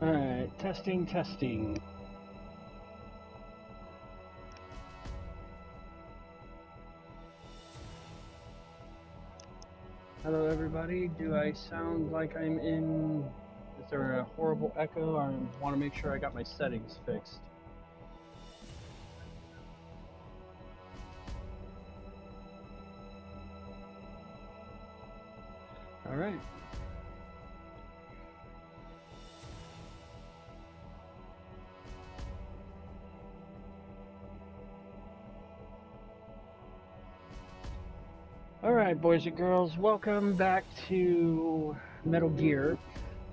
Alright, testing, testing. Hello everybody, do I sound like I'm in... Is there a horrible echo? I want to make sure I got my settings fixed. Alright. Alright, boys and girls, welcome back to Metal Gear.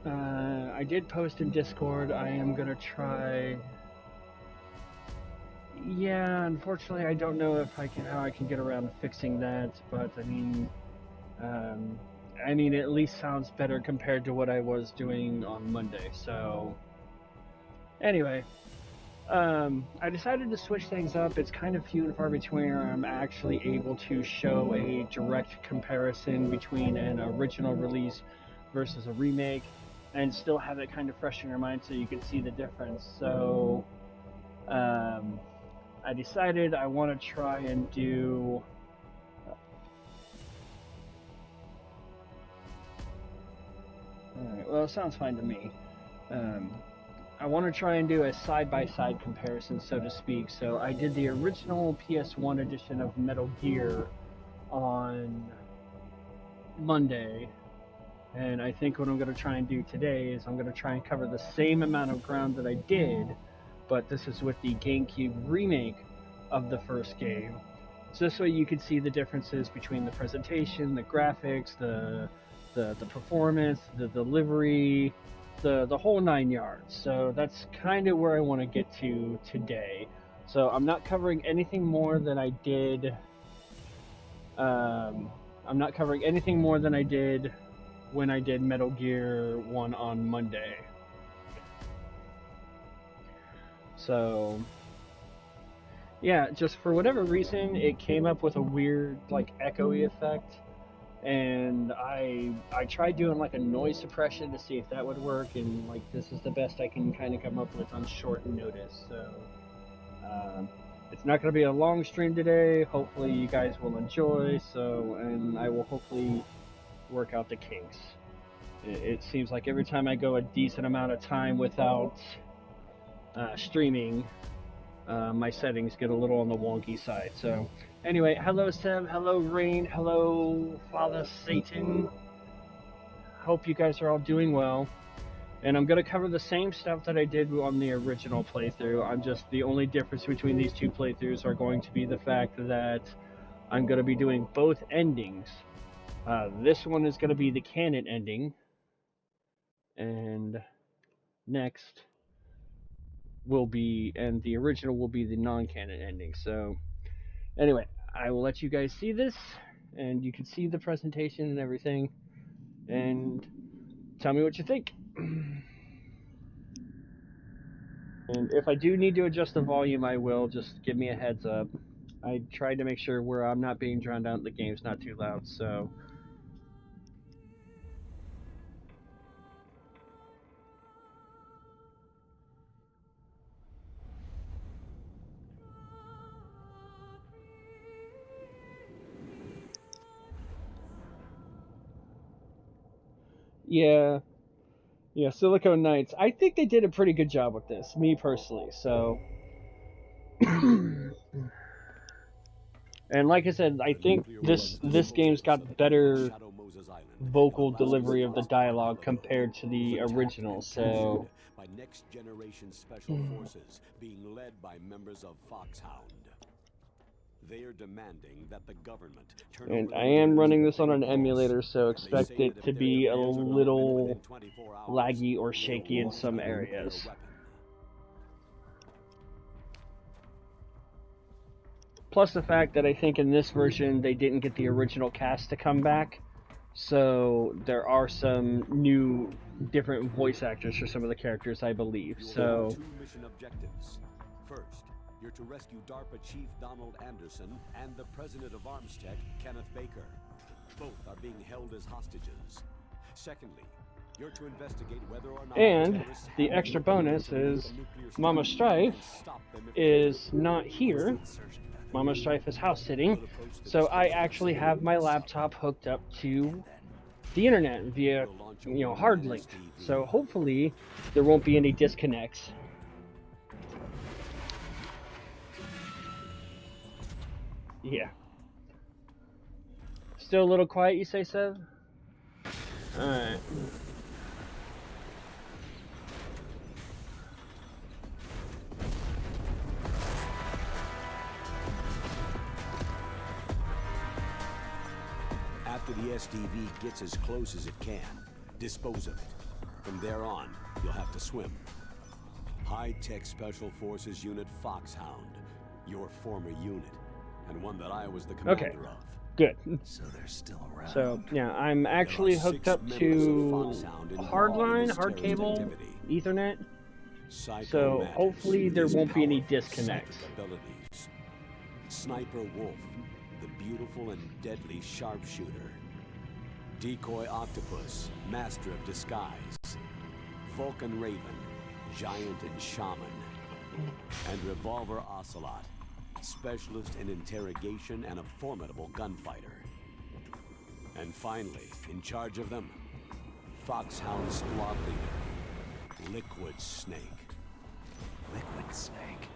I did post in Discord. I am gonna try... Yeah, unfortunately I don't know if how I can get around to fixing that, but I mean, it at least sounds better compared to what I was doing on Monday, so... Anyway, I decided to switch things up. It's kind of few and far between where I'm actually able to show a direct comparison between an original release versus a remake, and still have it kind of fresh in your mind so you can see the difference. So, I decided I want to try and do... Alright, well, it sounds fine to me. I want to try and do a side-by-side comparison, so to speak. So I did the original PS1 edition of Metal Gear on Monday, and I think what I'm going to try and do today is I'm going to try and cover the same amount of ground that I did, but this is with the GameCube remake of the first game. So this way you can see the differences between the presentation, the graphics, the performance, the delivery, the whole 9 yards. So that's kind of where I want to get to today. So I'm not covering anything more than I did. I'm not covering anything more than I did when I did Metal Gear 1 on Monday. So yeah, just for whatever reason, it came up with a weird like echoey effect. And I tried doing like a noise suppression to see if that would work, and like this is the best I can kind of come up with on short notice. So it's not going to be a long stream today. Hopefully you guys will enjoy. So, and I will hopefully work out the kinks. It seems like every time I go a decent amount of time without streaming, my settings get a little on the wonky side. So anyway, hello Seb, hello Rain, hello Father Satan. Hope you guys are all doing well. And I'm going to cover the same stuff that I did on the original playthrough. I'm just, the only difference between these two playthroughs are going to be the fact that I'm going to be doing both endings. This one is going to be the canon ending, and next will be, and the original will be the non-canon ending. So anyway, I will let you guys see this, and you can see the presentation and everything, and tell me what you think. And if I do need to adjust the volume, I will. Just give me a heads up. I tried to make sure where I'm not being drowned out, the game's not too loud, so... Yeah, Silicone Knights. I think they did a pretty good job with this, me personally, so... And like I said, I think this game's got better vocal delivery of the dialogue compared to the original, so... By next generation special forces being led by members of Foxhound. They are demanding that the government turn And over I am running this on an emulator, so expect it to be a little laggy or shaky in some areas. Plus the fact that I think in this version they didn't get the original cast to come back, so there are some new, different voice actors for some of the characters, I believe. So, two mission objectives. First, you're to rescue DARPA Chief Donald Anderson and the President of Armstech, Kenneth Baker. Both are being held as hostages. Secondly, You're to investigate whether or not And terrorists the have extra the ability bonus to build is a nuclear Mama strike Strife and stop them if they is do. not here. Mama Strife is house sitting, We'll approach the so I disposal actually facility have my with laptop hooked up to the internet via, We'll launch a hard one-man linked. SDV. So hopefully there won't be any disconnects. Yeah. Still a little quiet, you say, Sev? Alright. After the SDV gets as close as it can, dispose of it. From there on, you'll have to swim. High-tech Special Forces Unit Foxhound, your former unit, and one that I was the commander of. Good. So they're still around. So, yeah, I'm actually hooked up to hardline, hard cable, Ethernet. So hopefully there won't be any disconnects. Sniper Wolf, the beautiful and deadly sharpshooter. Decoy Octopus, master of disguise. Vulcan Raven, giant and shaman. And Revolver Ocelot, specialist in interrogation and a formidable gunfighter. And finally, in charge of them, Foxhound Squad Leader, Liquid Snake. Liquid Snake.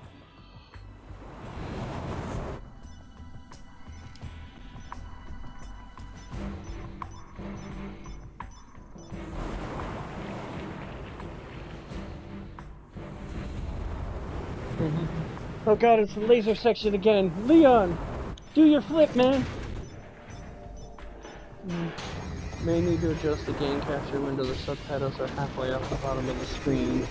Oh god, it's the laser section again. Leon, do your flip, man. May need to adjust the game capture window. The subtitles are halfway up the bottom of the screen.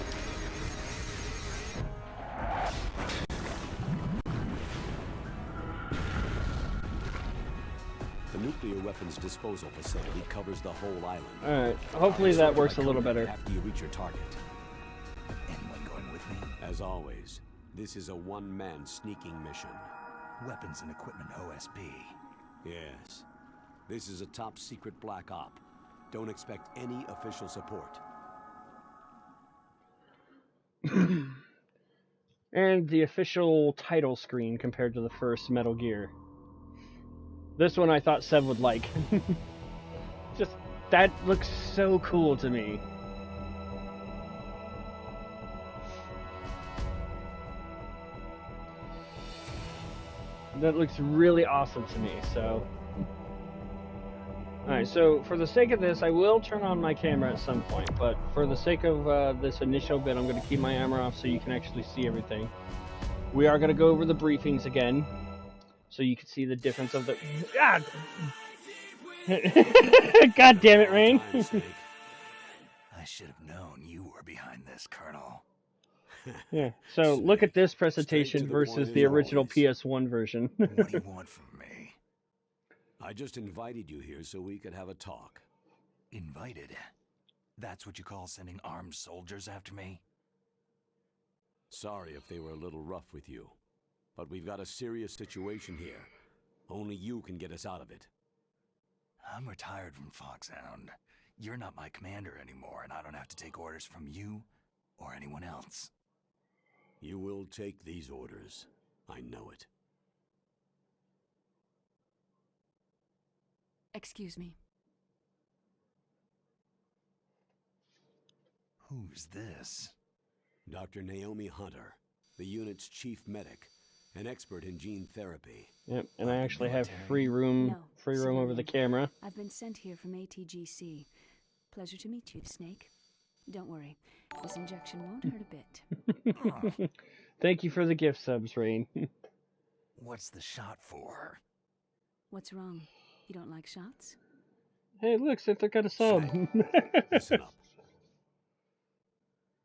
The nuclear weapons disposal facility covers the whole island. Alright, hopefully that works a little better. After you reach your target. Anyone going with me? As always, this is a one-man sneaking mission. Weapons and equipment OSP. Yes. This is a top-secret black op. Don't expect any official support. And the official title screen compared to the first Metal Gear. This one I thought Sev would like. Just, that looks so cool to me. That looks really awesome to me, so... Alright, so for the sake of this, I will turn on my camera at some point, but for the sake of this initial bit, I'm going to keep my camera off so you can actually see everything. We are going to go over the briefings again, so you can see the difference of the... God, God damn it, Rain! I should have known you were behind this, Colonel. Yeah, so look at this presentation versus the original PS1 version. What do you want from me? I just invited you here so we could have a talk. Invited? That's what you call sending armed soldiers after me? Sorry if they were a little rough with you, but we've got a serious situation here. Only you can get us out of it. I'm retired from Foxhound. You're not my commander anymore, and I don't have to take orders from you or anyone else. You will take these orders. I know it. Excuse me. Who's this? Dr. Naomi Hunter, the unit's chief medic, an expert in gene therapy. Yep, and I actually have free room over the camera. I've been sent here from ATGC. Pleasure to meet you, Snake. Don't worry, this injection won't hurt a bit. Thank you for the gift subs, Rain. What's the shot for? What's wrong? You don't like shots? Hey, look, Sith got a sub. Listen up.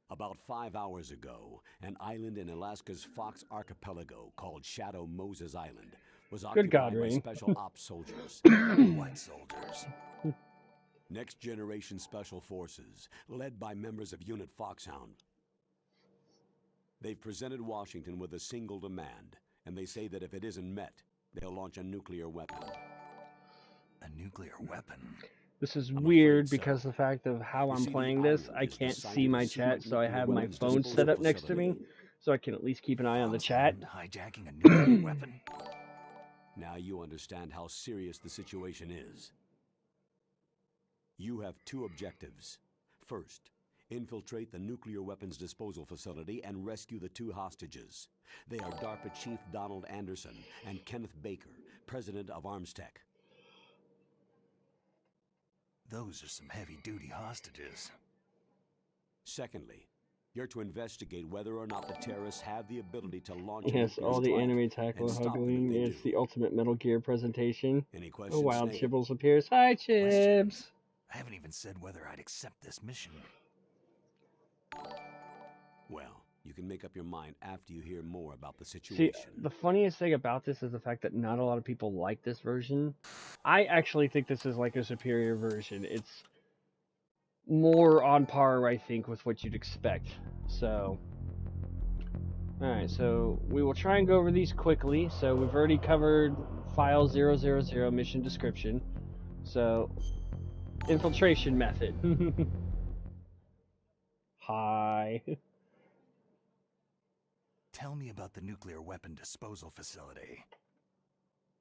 About 5 hours ago, an island in Alaska's Fox Archipelago called Shadow Moses Island was occupied God, by Rain. special ops soldiers. What soldiers? Next generation special forces, led by members of Unit Foxhound. They've presented Washington with a single demand, and they say that if it isn't met, they'll launch a nuclear weapon. A nuclear weapon? This is I'm weird afraid so. because the fact of how You I'm see, the playing this, island I is the can't site see of my the chat, secret so I nuclear have my weapons phone disposal set up next to me, facility. so I can at least keep an eye on the chat. Foxhound hijacking a nuclear weapon? Now you understand how serious the situation is. You have two objectives. First, infiltrate the nuclear weapons disposal facility and rescue the two hostages. They are DARPA Chief Donald Anderson and Kenneth Baker, President of Armstech. Those are some heavy-duty hostages. Secondly, you're to investigate whether or not the terrorists have the ability to launch a Yes, nuclear all the strike anime tackle and stop them if hugging they is do. the ultimate Metal Gear presentation. Any A questions, wild Snake? Chibbles appears. Hi, Chibs! Questions? I haven't even said whether I'd accept this mission. Well, you can make up your mind after you hear more about the See, situation. the funniest thing about this is the fact that not a lot of people like this version. I actually think this is like a superior version. It's more on par, I think, with what you'd expect. So, alright, so we will try and go over these quickly. So we've already covered file 000 mission description. So, infiltration method. Hi. Tell me about the nuclear weapon disposal facility.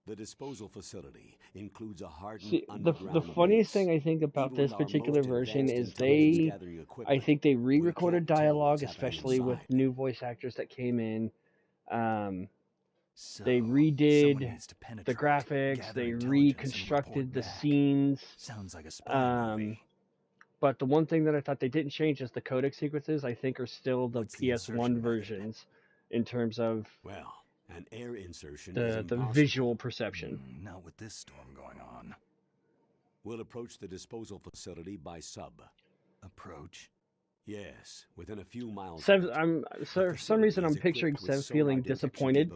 The disposal facility includes a hardened See, the underground funniest base. thing I think about Even this with our particular most version advanced is intelligence they, gathering I equipment, think they we re-recorded can't tell dialogue, what's happening especially with inside. new voice actors that came in. So, They someone redid needs to the penetrate, graphics, gather they intelligence, and reconstructed report the back. scenes. Sounds like a spy movie. But the one thing that I thought they didn't change is the codec sequences. I think are still the What's the PS1 insertion method? versions in terms of Well, an air insertion is the impossible. visual perception. Not with this storm going on. We'll approach the disposal facility by sub. Approach? Yes, within a few miles Sev, of it. so for some reason I'm picturing Sev feeling disappointed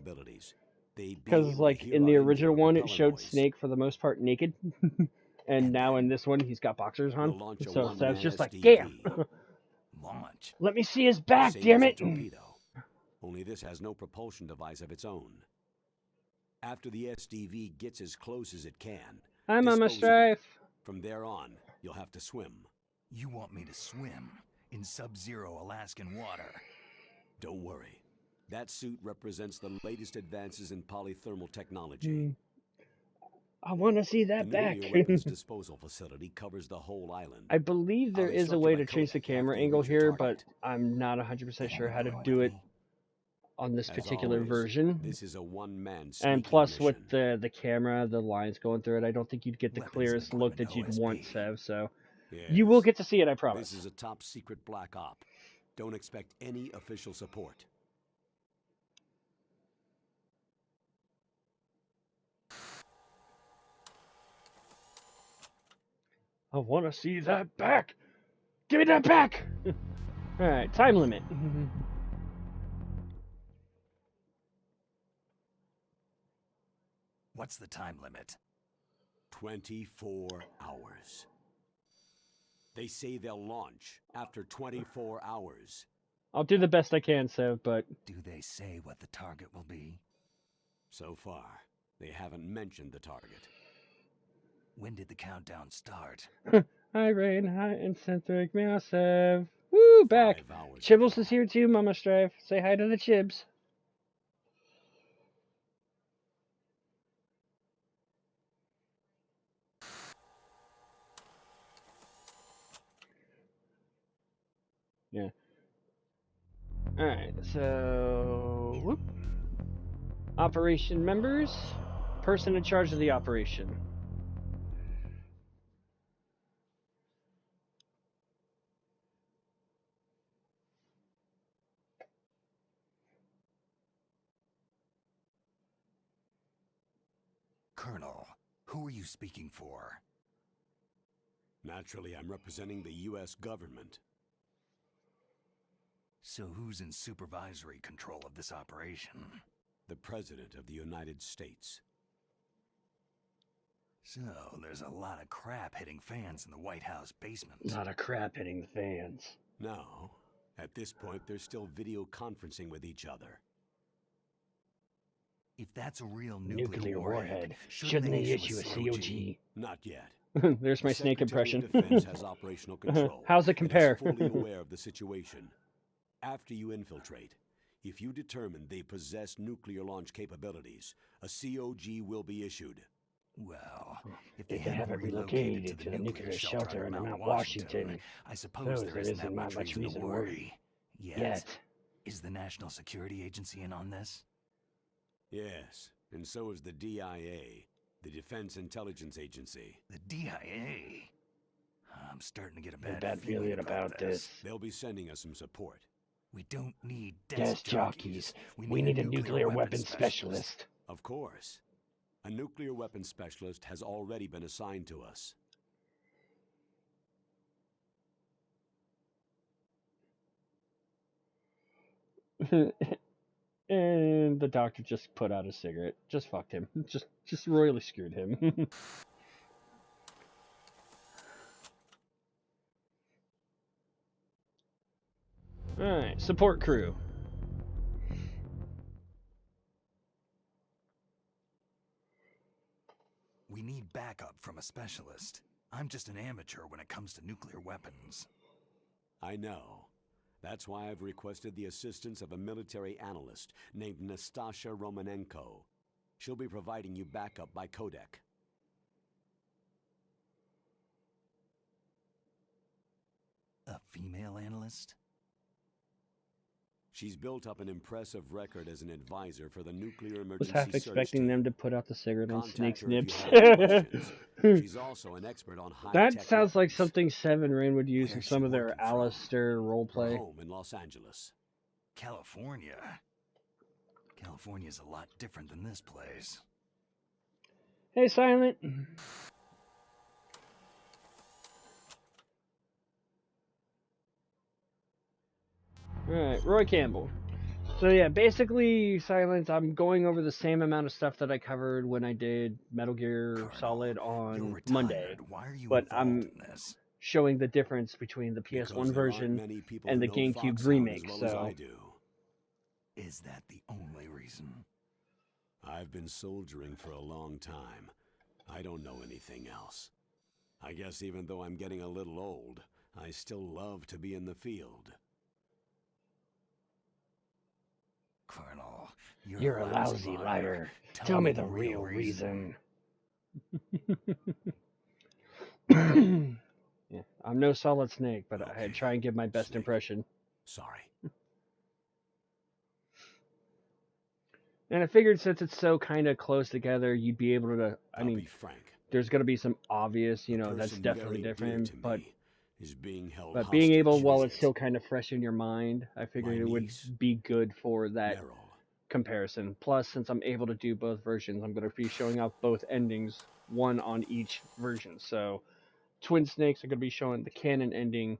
because, like, in the original one, it showed Snake for the most part naked, and now in this one he's got boxers on. We'll launch a So one-man Sev's just like, SDV. damn, Launch? let me see his back, Same damn as a it! torpedo, only this has no propulsion device of its own. After the SDV gets as close as it can, Hi, Mama dispose of it. Strife. From there on, you'll have to swim. You want me to swim in sub-zero Alaskan water? Don't worry. That suit represents the latest advances in polythermal technology. I want to see The that back. nuclear weapons disposal facility covers the whole island. I believe there I'll is a instruct way you to by change the codec camera after you angle reach your here, but target. I'm not 100% sure how to Going do with it me? on this As particular always, version. This is a one-man And sneaking plus, mission. with the camera, the lines going through it, I don't think you'd get the Weapons and clearest look that equipment you'd want, OSP. Sev. So Yes. you will get to see it, I promise. This is a top secret black op. Don't expect any official support. I want to see that back. Give me that back. All right, time limit. What's the time limit? 24 hours. They say they'll launch after 24 hours. I'll do the best I can, Sev, but Do they say what the target will be? So far, they haven't mentioned the target. When did the countdown start? hi, Rain. Hi, Incentric Meow, Sev. Woo, back. 5 hours Chibbles ago. is here too, Mama Strife. Say hi to the Chibs. Yeah. Alright, so... Whoop. Operation members. Person in charge of the operation. Colonel, who are you speaking for? Naturally, I'm representing the U.S. government. So who's in supervisory control of this operation? The President of the United States. So, there's a lot of crap hitting fans in the White House basement. A lot of crap hitting the fans. No. At this point, they're still video conferencing with each other. If that's a real Nuclear warhead. shouldn't Shouldn't they they issue a COG? Not yet. There's my The snake Secretary impression. of Defense has operational control. How's it and compare? is fully aware of the situation. After you infiltrate, if you determine they possess nuclear launch capabilities, a COG will be issued. Well, if They they haven't haven't relocated to the nuclear shelter in Mount Washington, I suppose there isn't that much reason to worry. Yet. Is the National Security Agency in on this? Yes, and so is the DIA, the Defense Intelligence Agency. The DIA? I'm starting to get a Bad bad feeling about this. They'll be sending us some support. We don't need Desk jockeys. We need a nuclear weapons specialist. Of course. A nuclear weapons specialist has already been assigned to us. And the doctor just put out a cigarette. Just fucked him. Just royally screwed him. Alright, support crew. We need backup from a specialist. I'm just an amateur when it comes to nuclear weapons. I know. That's why I've requested the assistance of a military analyst named Nastasha Romanenko. She'll be providing you backup by codec. A female analyst? She's built up an impressive record as an advisor for the nuclear Was emergency half search expecting team. them to put out the cigarette on Contact Snake's her if nips. you have any questions. She's also an expert on high-tech That sounds like weapons. something Seven Rain would use in Where's some she of their working from? Alistair Her roleplay. home in Los Angeles. California? California's a lot different than this place. Hey, Silent. Alright, Roy Campbell. So yeah, basically, Silent, I'm going over the same amount of stuff that I covered when I did Metal Gear Colonel, Solid you're on retired. Monday. Why are you But involved I'm in this? showing the difference between the Because PS1 there aren't version many people and who the know GameCube Foxhound remake, as well as so... I do. Is that the only reason? I've been soldiering for a long time. I don't know anything else. I guess even though I'm getting a little old, I still love to be in the field. Colonel, You're a lousy liar. Tell me the real reason. Yeah, I'm no Solid Snake, but I Okay, try and give my best Snake. impression. Sorry. And I figured since it's so kind of close together, you'd be able to... I I'll mean, be frank. there's going to be some obvious, you A know, that's person definitely very dear different, to but... me is being held But being able, hostage. while it's still kind of fresh in your mind, I figured My it would niece, be good for that Meryl. comparison. Plus, since I'm able to do both versions, I'm going to be showing off both endings, one on each version. So, Twin Snakes are going to be showing the canon ending.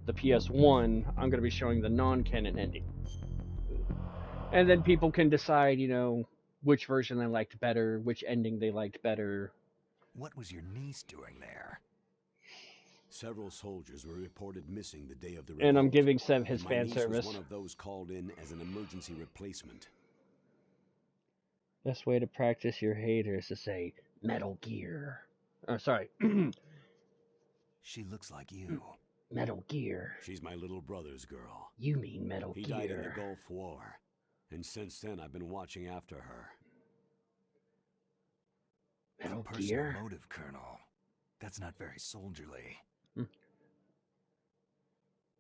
The PS1, I'm going to be showing the non-canon ending. And then people can decide, you know, which version they liked better, which ending they liked better. What was your niece doing there? Several soldiers were reported missing the day of the revolt. And I'm giving Sev his and my fan niece service. was one of those called in as an emergency replacement. Best way to practice your hate is to say Metal Gear. Oh, sorry. She looks like you. Metal Gear. She's my little brother's girl. You mean Metal He Gear. died in the Gulf War, and since then I've been watching after her. Metal Personal Gear? motive, Colonel. That's not very soldierly.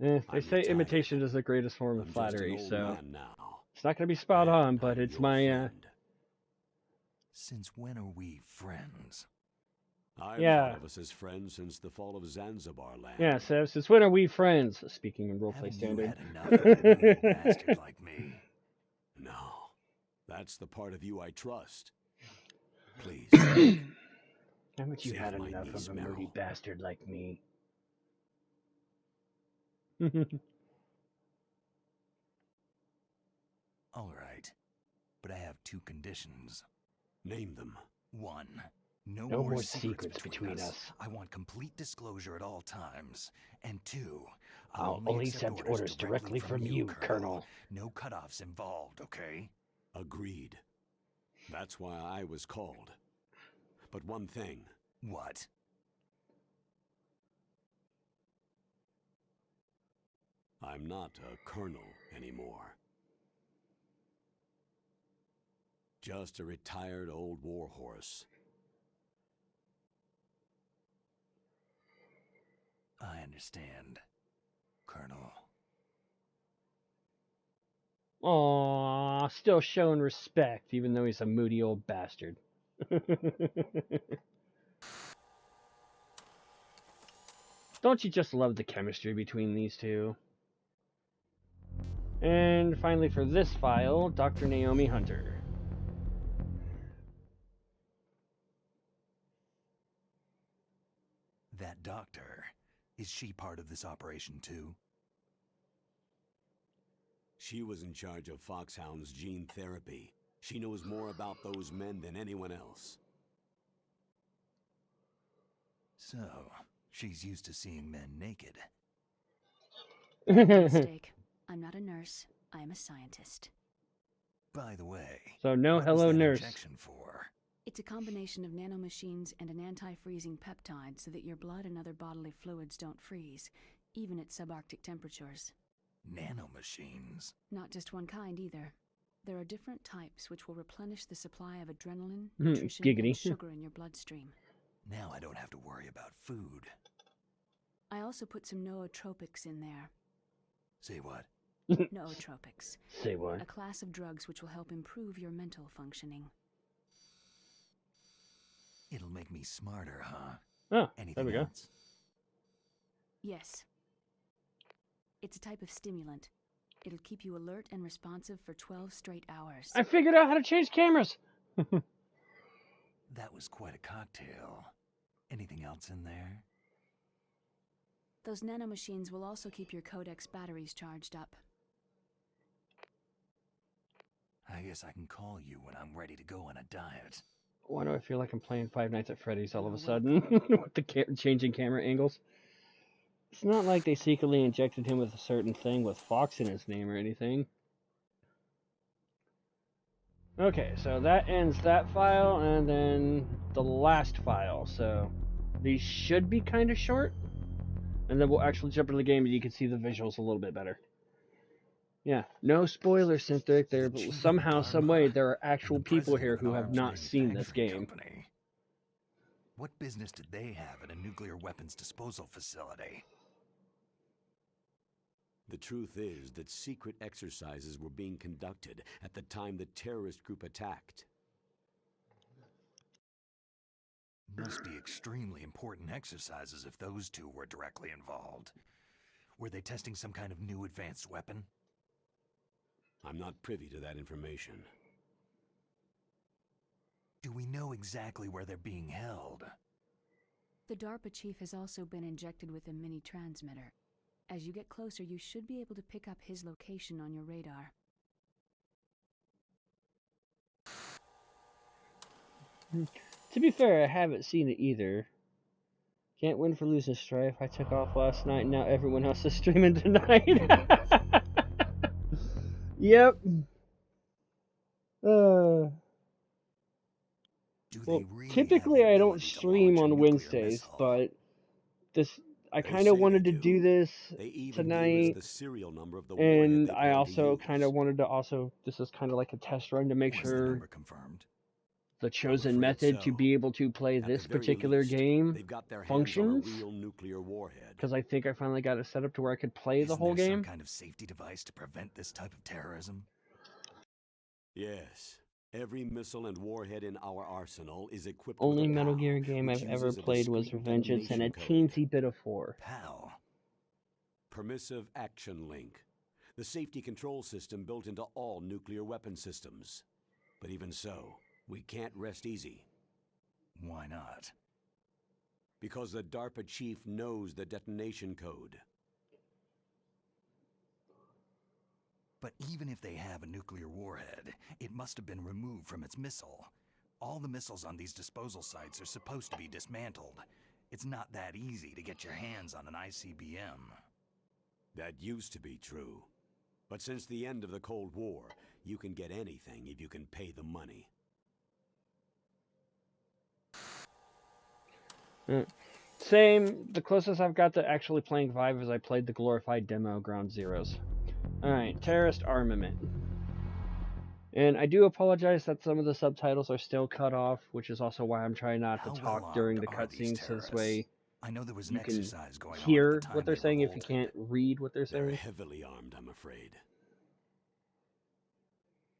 They I'm say retired. imitation is the greatest form of I'm flattery, just an so old man now. it's not going to be spot and on, but I'm it's your my friend. Since when are we friends? I've Yeah. thought of us as friends since the fall of Zanzibar land. yeah. So since when are we friends? Speaking in roleplay Haven't you standard. had enough of a little bastard like me? No, that's the part of you I trust. Please. Haven't you Save had my enough niece, of a moody Meryl. bastard like me? All right, but I have two conditions. Name them. One, no No more more secrets secrets between between us. us. I want complete disclosure at all times. And two, I'll only accept orders directly from you, Colonel. No cutoffs involved, okay? Agreed. That's why I was called. But one thing. What? I'm not a colonel anymore. Just a retired old warhorse. I understand, Colonel. Aww, still showing respect, even though he's a moody old bastard. Don't you just love the chemistry between these two? And finally for this file, Dr. Naomi Hunter. That doctor, is she part of this operation too? She was in charge of Foxhound's gene therapy. She knows more about those men than anyone else. So, she's used to seeing men naked. Mistake. I'm not a nurse. I am a scientist. By the way, So no what hello was that nurse. injection for? It's a combination of nanomachines and an anti-freezing peptide so that your blood and other bodily fluids don't freeze, even at subarctic temperatures. Nanomachines? Not just one kind either. There are different types which will replenish the supply of adrenaline, Hmm, nutrition, giggity. and sugar in your bloodstream. Now I don't have to worry about food. I also put some nootropics in there. Say what? Nootropics. Say what? A class of drugs which will help improve your mental functioning. It'll make me smarter, huh? Oh, Anything there we go. else? Yes. It's a type of stimulant. It'll keep you alert and responsive for 12 straight hours. I figured out how to change cameras. That was quite a cocktail. Anything else in there? Those nanomachines will also keep your codex batteries charged up. I guess I can call you when I'm ready to go on a diet. Why do I feel like I'm playing Five Nights at Freddy's all of a You're sudden with the changing camera angles? It's not like they secretly injected him with a certain thing with Fox in his name or anything. Okay, so that ends that file, and then the last file. So these should be kind of short, and then we'll actually jump into the game and you can see the visuals a little bit better. Yeah, no spoilers, Synthetic. There The chief of somehow, Dharma some way, there are and actual the people president here of an who have arms not seen this manufacturing game. company. What business did they have at a nuclear weapons disposal facility? The truth is that secret exercises were being conducted at the time the terrorist group attacked. Must be extremely important exercises if those two were directly involved. Were they testing some kind of new advanced weapon? I'm not privy to that information. Do we know exactly where they're being held? The DARPA chief has also been injected with a mini transmitter. As you get closer, you should be able to pick up his location on your radar. To be fair, I haven't seen it either. Can't win for losing Strife. I took off last night, and now everyone else is streaming tonight. Yep. Well, typically I don't stream on Wednesdays, but I They kind of say wanted they to do. do this They even gave tonight, us the serial number of the and warhead they I plan to also use. kind of wanted to this is kind of like a test run to make Was the sure number confirmed? the chosen I'm afraid method to so. be able to play At this the very particular least, game they've got their hands functions. on a real nuclear warhead. Because I think I finally got it set up to where I could play the Isn't whole there some game. kind of safety device to prevent this type of terrorism? Yes. Every missile and warhead in our arsenal is equipped Only with a Metal PAL, Gear game which I've ever uses a played was discrete Revengeance and a detonation code. teensy bit of 4. PAL. Permissive Action Link, the safety control system built into all nuclear weapon systems. But even so, we can't rest easy. Why not? Because the DARPA chief knows the detonation code. But even if they have a nuclear warhead, it must have been removed from its missile. All the missiles on these disposal sites are supposed to be dismantled. It's not that easy to get your hands on an ICBM. That used to be true. But since the end of the Cold War, you can get anything if you can pay the money. Same. The closest I've got to actually playing Vive is I played the glorified demo Ground Zeroes. Alright, terrorist armament. And I do apologize that some of the subtitles are still cut off, which is also why I'm trying not to How talk well during armed the are these cutscenes, so this terrorists? way I know there was an you can exercise going on at the hear time what they're they saying if you revolted. can't read what they're They're saying. heavily armed, I'm afraid.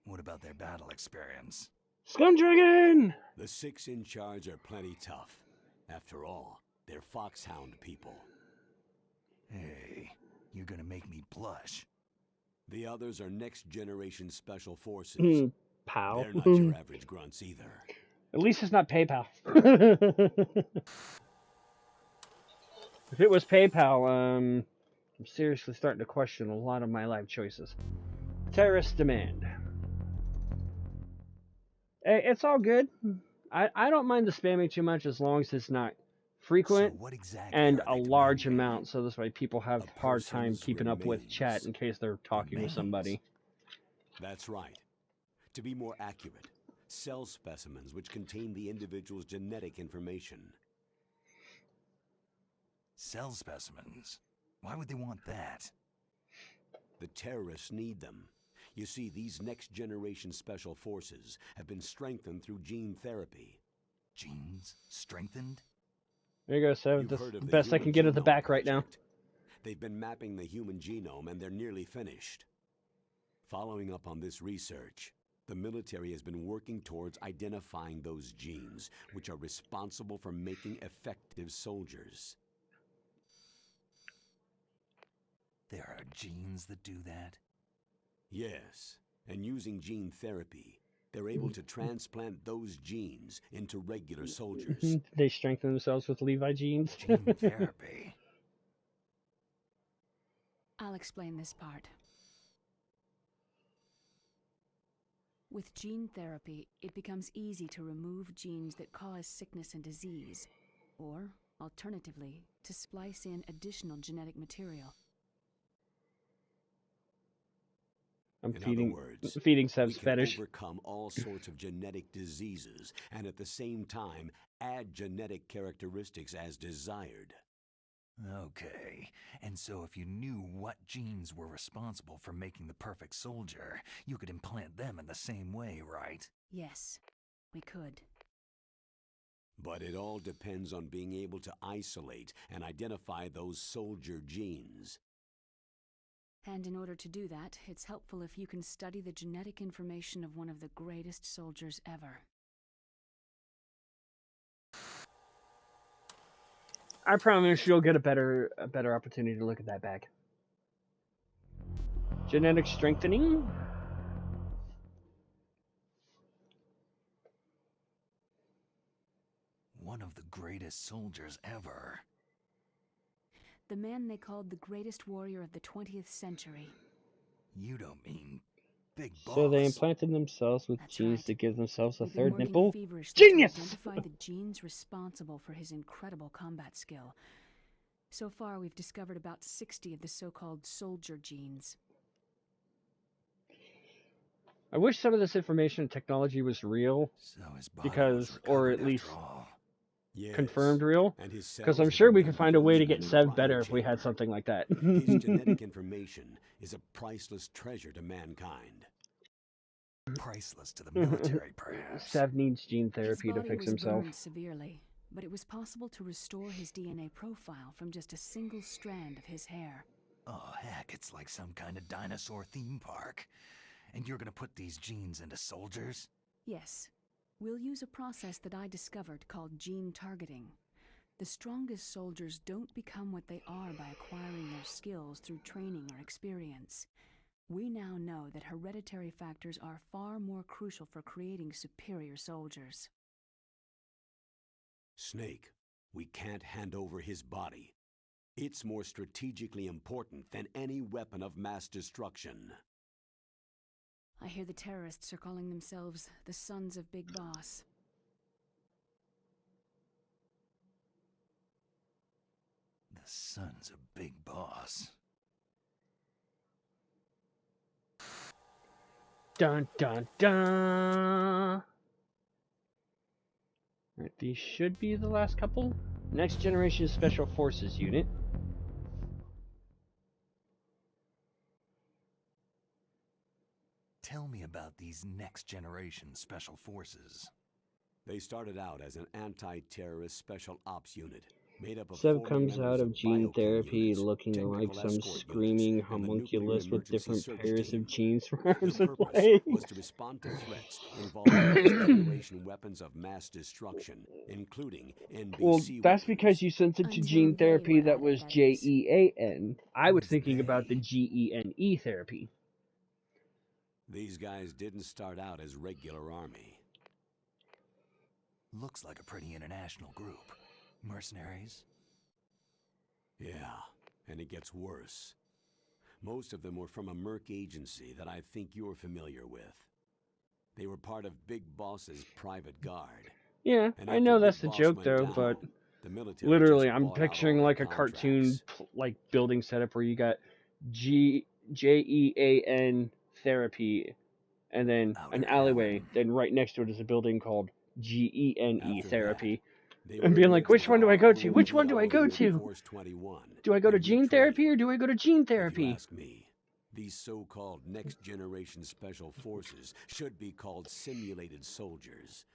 What about their battle experience? Scumdragon! The 6 in charge are plenty tough. After all, they're foxhound people. Hey, you're gonna make me blush. The others are next-generation special forces. Pow. They're not your average grunts either. At least it's not PayPal. If it was PayPal, I'm seriously starting to question a lot of my life choices. Terrorist demand. Hey, it's all good. I don't mind the spamming too much as long as it's not frequent So what exactly and are a they large demanding? amount, so this way people have A hard time person's keeping up with chat remains. in case they're talking with somebody. That's right. To be more accurate, cell specimens which contain the individual's genetic information. Cell specimens? Why would they want that? The terrorists need them. You see, these next-generation special forces have been strengthened through gene therapy. Genes? Strengthened? There you go, Sev. You've That's heard of the the best I Human can get at the Genome back right now. Project. They've been mapping the human genome and they're nearly finished. Following up on this research, the military has been working towards identifying those genes which are responsible for making effective soldiers. There are genes that do that? Yes, and using gene therapy, they're able to transplant those genes into regular soldiers. They strengthen themselves with Levi genes. Gene therapy? I'll explain this part. With gene therapy, it becomes easy to remove genes that cause sickness and disease, or, alternatively, to splice in additional genetic material. I'm In feeding, other words, feeding we Sev's can fetish. overcome all sorts of genetic diseases and at the same time add genetic characteristics as desired. Okay, and so if you knew what genes were responsible for making the perfect soldier, you could implant them in the same way, right? Yes, we could. But it all depends on being able to isolate and identify those soldier genes. And in order to do that, it's helpful if you can study the genetic information of one of the greatest soldiers ever. I promise you'll get a better opportunity to look at that bag. Genetic strengthening. One of the greatest soldiers ever. The man they called the greatest warrior of the 20th century. You don't mean Big Boss? So they implanted themselves with That's genes right. to give themselves a We've been third working nipple. feverishly Genius! to identify the genes responsible for his incredible combat skill. So far, we've discovered about 60 of the so-called soldier genes. I wish some of this information and technology was real, So his body because, was or recovered at least after all. Yes, confirmed real. and his Because cells I'm have sure been we could find a way to get reconditioned in Sev a better if we had cryo something like that. chamber. His genetic information is a priceless treasure to mankind. Priceless to the military, perhaps. Sev needs gene His therapy to body fix was himself. burned severely, but it was possible to restore his DNA profile from just a single strand of his hair. Oh, heck, it's like some kind of dinosaur theme park. And you're gonna put these genes into soldiers? Yes. We'll use a process that I discovered called gene targeting. The strongest soldiers don't become what they are by acquiring their skills through training or experience. We now know that hereditary factors are far more crucial for creating superior soldiers. Snake, we can't hand over his body. It's more strategically important than any weapon of mass destruction. I hear the terrorists are calling themselves the Sons of Big Boss. The Sons of Big Boss. Dun dun dun! Alright, these should be the last couple. Next Generation Special Forces Unit. Tell me about these next-generation special forces. They started out as an anti-terrorist special ops unit made up of Seb 40 comes members out of gene biochem therapy units, looking like technical some escort screaming units, and the nuclear homunculus with emergency different search pairs team. of genes for Their arms and purpose legs. was to respond to threats involving next-generation weapons of mass destruction, including Well, NBC that's weapons. because you sent it to Until gene they therapy were that added, was that is. JEAN. I was Who's thinking about the they? GENE therapy. These guys didn't start out as regular army. Looks like a pretty international group. Mercenaries? Yeah, and it gets worse. Most of them were from a merc agency that I think you're familiar with. They were part of Big Boss's private guard. Yeah, And I after know Big that's the Boss joke went though, down, but the military literally, just I'm bought out all picturing their like a cartoon contracts. like building setup where you got JEAN therapy, and then an Outer alleyway. Allen. Then right next to it is a building called GENE After therapy. They And were being like, merged which into one do the I go Army to? Which one PLO do I go unit to? Force 21, Do I go to and gene retrained. therapy or do I go to gene If you therapy? ask me, these so-called next-generation special forces should be called simulated soldiers.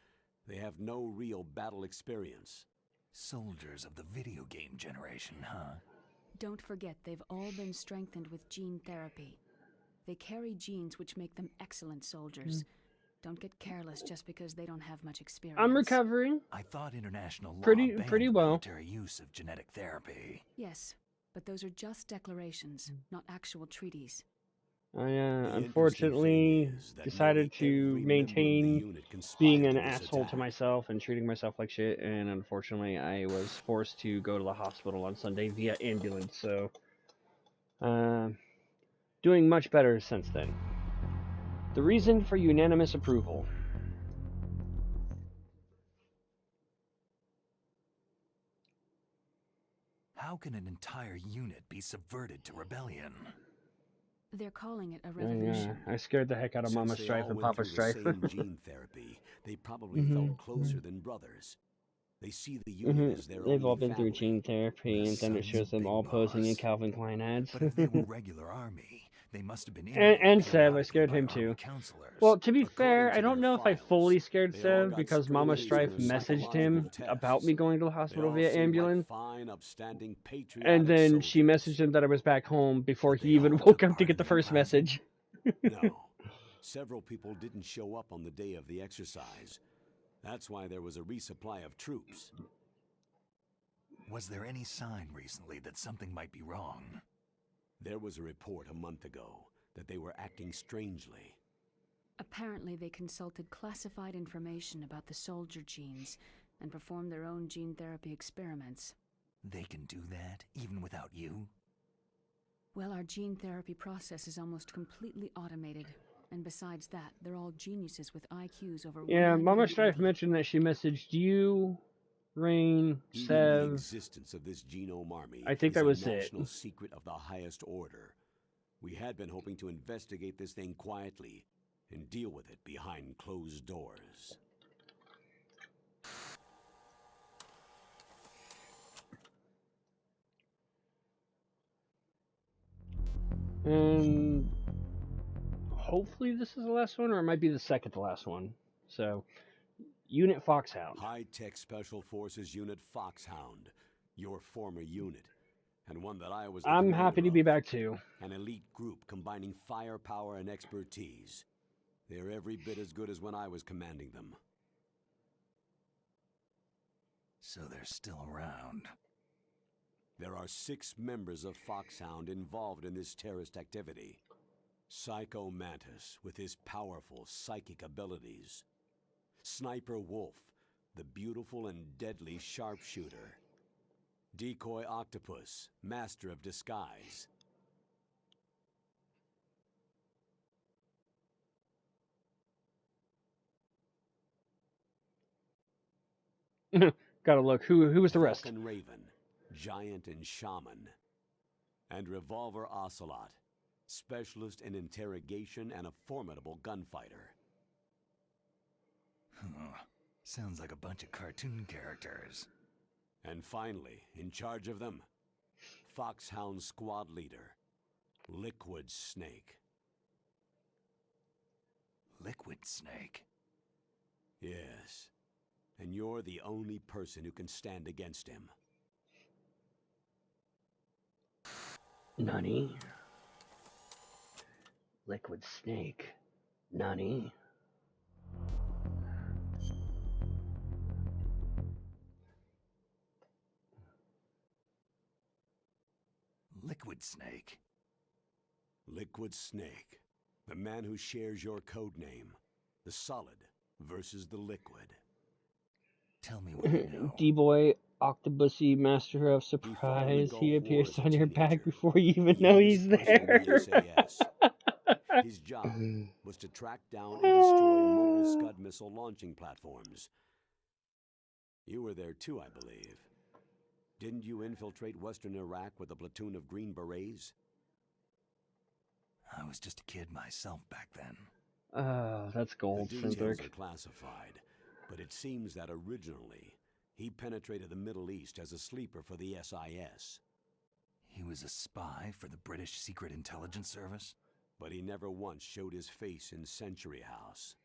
They have no real battle experience. Soldiers of the video game generation, huh? Don't forget, they've all been strengthened with gene therapy. They carry genes which make them excellent soldiers. Don't get careless just because they don't have much experience. I'm recovering. I thought international law Pretty banned the well. military use of genetic therapy. Yes, but those are just declarations, not actual treaties. I The interesting unfortunately thing is that decided nearly to every maintain member of the unit being conspired an in this asshole to attack. myself and treating myself like shit, and unfortunately I was forced to go to the hospital on Sunday via ambulance, so doing much better since then. The reason for unanimous approval. How can an entire unit be subverted to rebellion? They're calling it a revolution. I scared the heck out of Since Mama they Strife all and went Papa through the Strife. same gene therapy, they probably felt closer than brothers. They see the unit as their They've all only been through family. gene therapy, The and then it sons shows of them Big all posing in Boss. Calvin Klein ads. But if they were regular army, they must have been and interviewed Seb, I periodically scared by him army too. counselors. Well, to be According fair, to I don't their know if I files, fully scared they all Seb got because Mama straight A's Strife on their messaged psychological him about tests. me going to the They hospital all via seemed ambulance. like fine, upstanding, patriotic And then soldiers. she messaged him that I was back home before But he they even all woke took up to part get in the the first uprising? message. No. Several people didn't show up on the day of the exercise. That's why there was a resupply of troops. Was there any sign recently that something might be wrong? There was a report a month ago that they were acting strangely. Apparently, they consulted classified information about the soldier genes and performed their own gene therapy experiments. They can do that, even without you? Well, our gene therapy process is almost completely automated. And besides that, they're all geniuses with IQs over Yeah, Mama Strife 180. mentioned that she messaged you, Rain, Even the Sev. existence of this genome army I think is that a was it. national secret of the highest order. We had been hoping to investigate this thing quietly and deal with it behind closed doors. And hopefully this is the last one, or it might be the second to last one. So, Unit Foxhound. High-tech Special Forces Unit Foxhound, your former unit, and one that I was the I'm happy to commander be of. back too. An elite group combining firepower and expertise. They're every bit as good as when I was commanding them. So they're still around. There are 6 members of Foxhound involved in this terrorist activity. Psycho Mantis, with his powerful psychic abilities. Sniper Wolf, the beautiful and deadly sharpshooter. Decoy Octopus, master of disguise. Gotta look. Who was the rest? Vulcan Raven, giant and shaman. And Revolver Ocelot, specialist in interrogation and a formidable gunfighter. Huh. Sounds like a bunch of cartoon characters. And finally, in charge of them, Foxhound Squad Leader, Liquid Snake. Liquid Snake? Yes. And you're the only person who can stand against him. Nani? Liquid Snake. Nani? Liquid Snake? Liquid Snake. The man who shares your code name. The solid versus the liquid. Tell me what you know. D-Boy, Octopusy, Master of He fought in the Surprise. Gulf He War appears as a on your teenager. back before you even The know youngest he's person in there. the SAS. His job was to track down and destroy mobile Scud missile launching platforms. You were there too, I believe. Didn't you infiltrate Western Iraq with a platoon of Green Berets? I was just a kid myself back then. Oh, that's gold, The details Cindric. are classified, but it seems that originally he penetrated the Middle East as a sleeper for the SIS. He was a spy for the British Secret Intelligence Service? But he never once showed his face in Century House.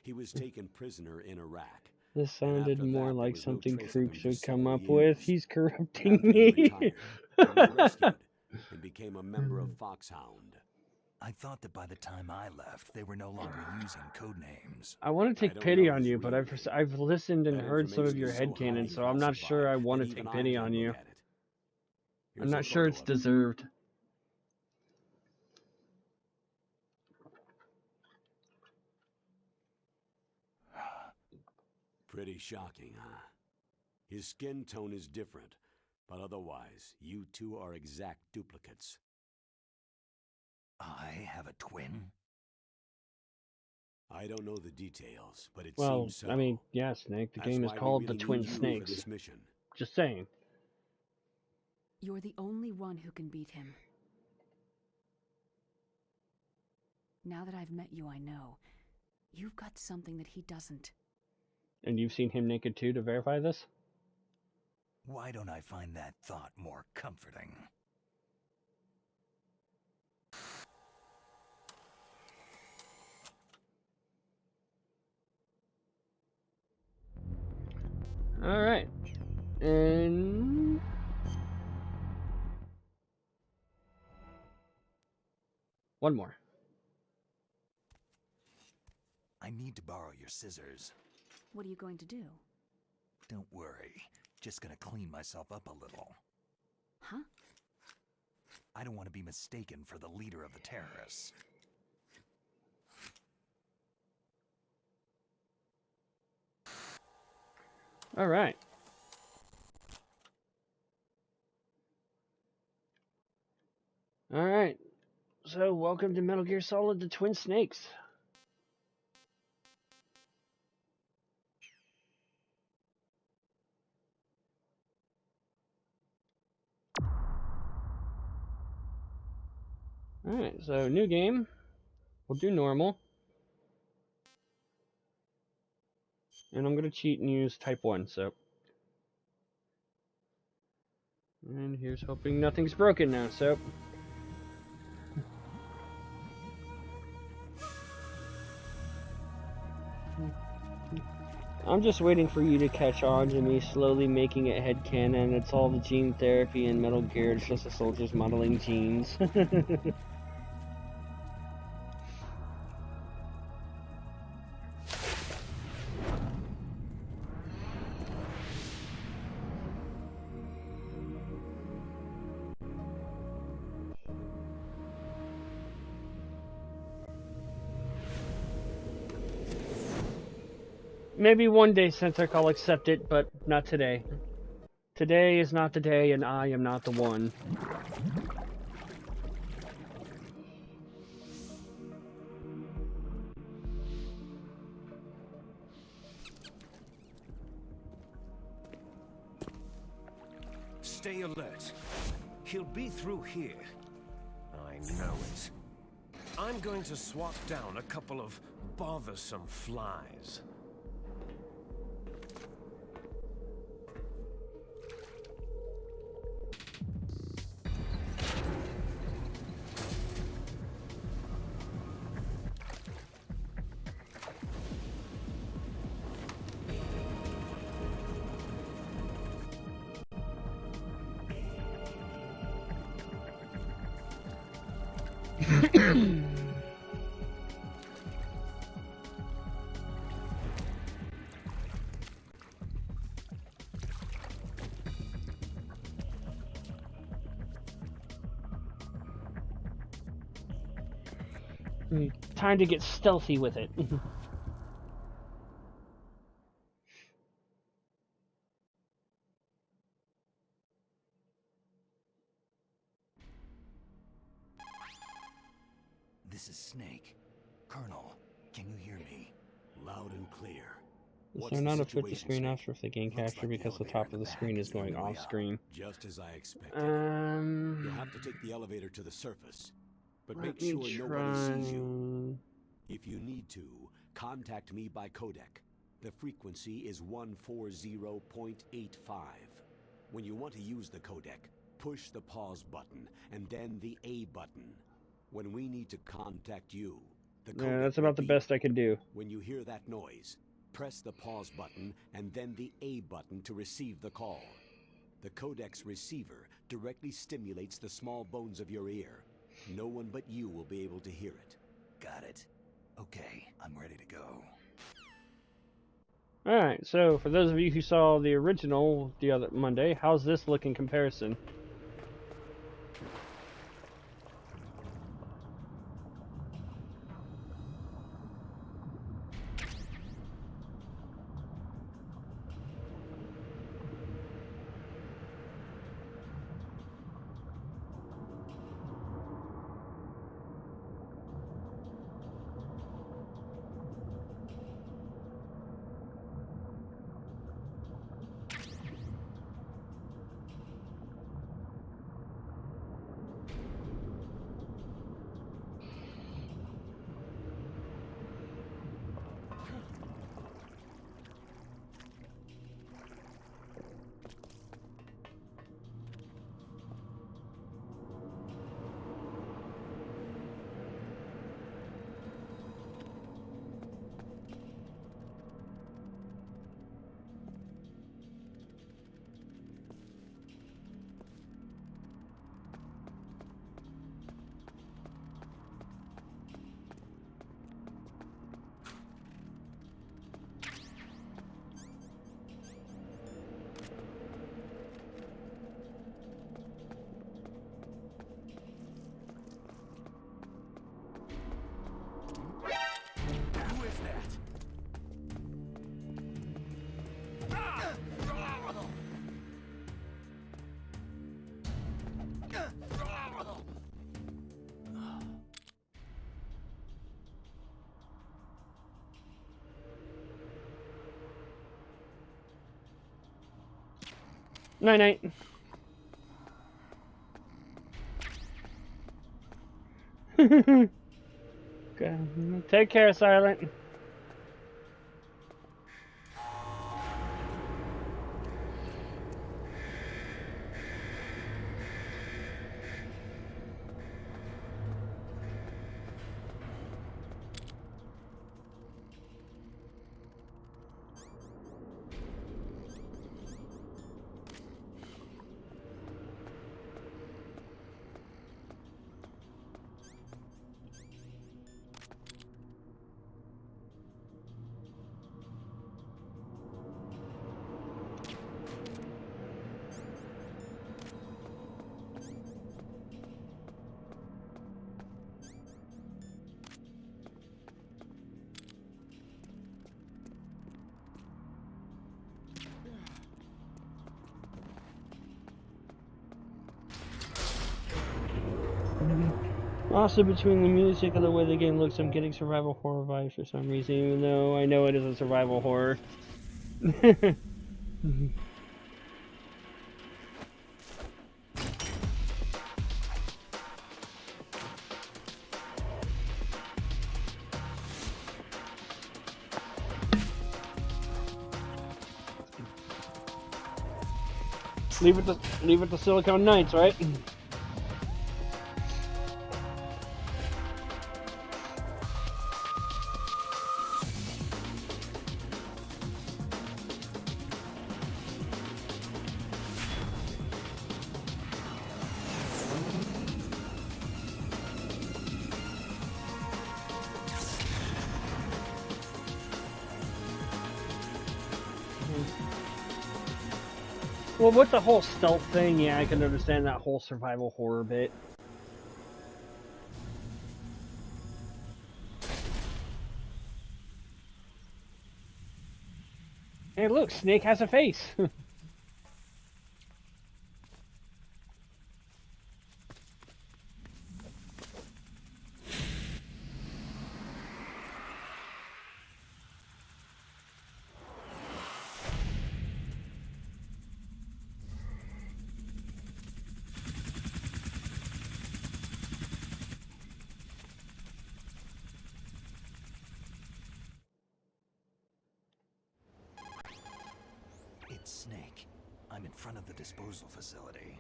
He was taken prisoner in Iraq. This And sounded after more that, there like was no something trace of him Crooks for would come several up with. years. He's corrupting After he me. retired, he was rescued and became a member of Foxhound. I thought that by the time I left, they were no longer using code names. I want to I take don't pity know on his you, but real I've name. listened and That heard some of information your is so highly headcanon, so I'm not sure I classified want that to take even pity I on can't you. look at it. I'm Here's a not sure photo it's of him. deserved. Pretty shocking, huh? His skin tone is different, but otherwise, you two are exact duplicates. I have a twin? I don't know the details, but it Well, seems so. I mean, yeah, Snake. The That's game is why we called really The Twin need you Snakes. for this mission. Just saying. You're the only one who can beat him. Now that I've met you, I know. You've got something that he doesn't. And you've seen him naked too to verify this? Why don't I find that thought more comforting? Alright. And... one more. I need to borrow your scissors. What are you going to do? Don't worry. Just gonna clean myself up a little. Huh? I don't want to be mistaken for the leader of the terrorists. Alright. Alright. So, welcome to Metal Gear Solid: The Twin Snakes. Alright, so new game. We'll do normal. And I'm gonna cheat and use type 1, so. And here's hoping nothing's broken now, so. I'm just waiting for you to catch on to me slowly making it headcanon. It's all the gene therapy and Metal Gear. It's just the soldiers modeling genes. Maybe one day, Centric, I'll accept it, but not today. Today is not the day, and I am not the one. Stay alert. He'll be through here. I know it. I'm going to swat down a couple of bothersome flies. Time to get stealthy with it. This is Snake. Colonel, can you hear me? Loud and clear. Is What's there the not a flip the situation, screen Snake? after if the gain Looks capture like the because the elevator top in of the the screen back is is the going only way off up. screen? Just as I expected. You'll have to take the elevator to the surface, but make Let me sure nobody sees you. try. If you need to, contact me by codec. The frequency is 140.85. When you want to use the codec, push the pause button and then the A button. When we need to contact you, the codec Yeah, that's will about the beep. best I could do. When you hear that noise, press the pause button and then the A button to receive the call. The codec's receiver directly stimulates the small bones of your ear. No one but you will be able to hear it. Got it. Okay, I'm ready to go. Alright, so for those of you who saw the original the other Monday, how's this look in comparison? Who is that? Night night. Okay. Take care, Silent. Also, between the music and the way the game looks, I'm getting survival horror vibes for some reason, even though I know it isn't survival horror. Leave it to Silicon Knights, right? Well, with the whole stealth thing, yeah, I can understand that whole survival horror bit. Hey, look, Snake has a face. It's Snake. I'm in front of the disposal facility.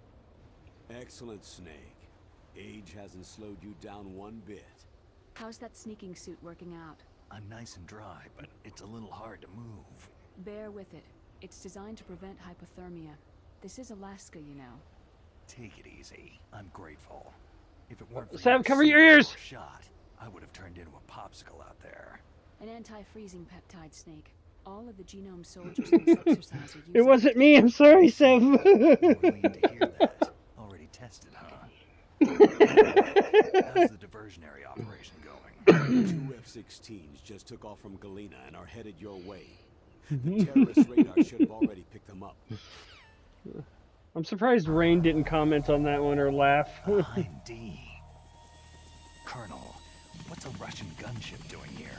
Excellent, Snake. Age hasn't slowed you down one bit. How's that sneaking suit working out? I'm nice and dry, but it's a little hard to move. Bear with it. It's designed to prevent hypothermia. This is Alaska, you know. Take it easy. I'm grateful. If it weren't for Sam, your cover your single ears! shot, I would have turned into a popsicle out there. An anti-freezing peptide, Snake. All of the genome soldiers in this exercise are using It wasn't me, I'm sorry, Sam. I'm relieved to hear that. Already tested, huh? How's the diversionary operation going? 2 F-16s just took off from Galena and are headed your way. The terrorist radar should have already picked them up. I'm surprised Rain didn't comment on that one or laugh. Behind D. Colonel, what's a Russian gunship doing here?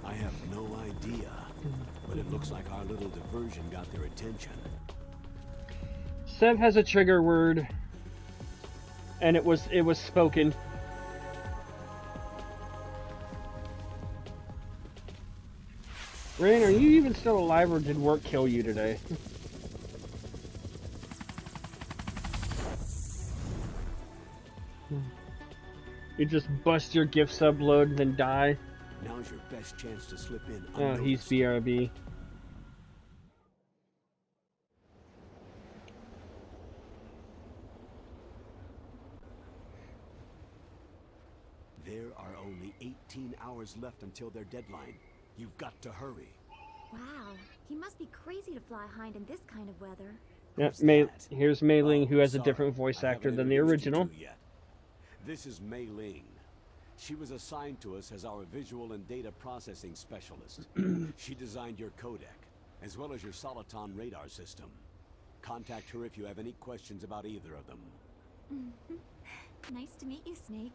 I have no idea, but it looks like our little diversion got their attention. Sev has a trigger word, and it was spoken. Rain, are you even still alive, or did work kill you today? You just bust your gift sub load and then die? Now's your best chance to slip in. Oh, he's BRB. There are only 18 hours left until their deadline. You've got to hurry. Wow, he must be crazy to fly hind in this kind of weather. Yeah, here's Mei Ling, who has a Sorry, different voice I actor haven't than the introduced you original. two yet. This is Mei Ling. She was assigned to us as our visual and data processing specialist. She designed your codec, as well as your Soliton radar system. Contact her if you have any questions about either of them. Nice to meet you, Snake.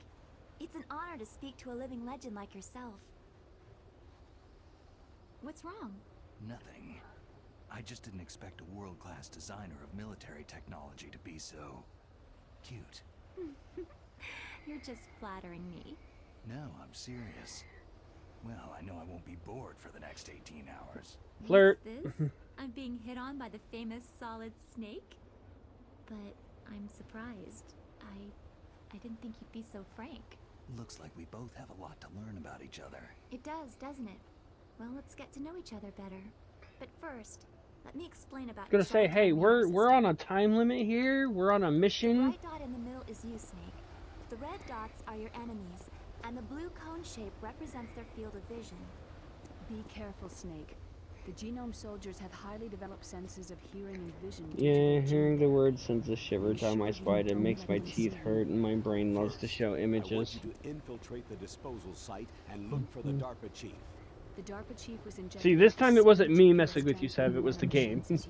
It's an honor to speak to a living legend like yourself. What's wrong? Nothing. I just didn't expect a world-class designer of military technology to be so cute. You're just flattering me. No, I'm serious. Well, I know I won't be bored for the next 18 hours. Flirt. What's this? I'm being hit on by the famous Solid Snake? But I'm surprised. I didn't think you'd be so frank. Looks like we both have a lot to learn about each other. It does, doesn't it? Well, let's get to know each other better. But first, let me explain about Gonna your say, Soliton hey, radar we're on system. a time limit here. We're on a The mission. white dot in the middle is you, Snake. The red dots are your enemies, and the blue cone shape represents their field of vision. Be careful, Snake. The genome soldiers have highly developed senses of hearing and vision. due to Yeah, their hearing gene the code. word sends a shiver down my spine. It makes my teeth hurt, and my brain loves to show I want images. you to infiltrate the disposal site and look for the DARPA chief. The DARPA chief was injected See, this with time the it wasn't same me gene messing code with you, Sev. It was the game. transmitting as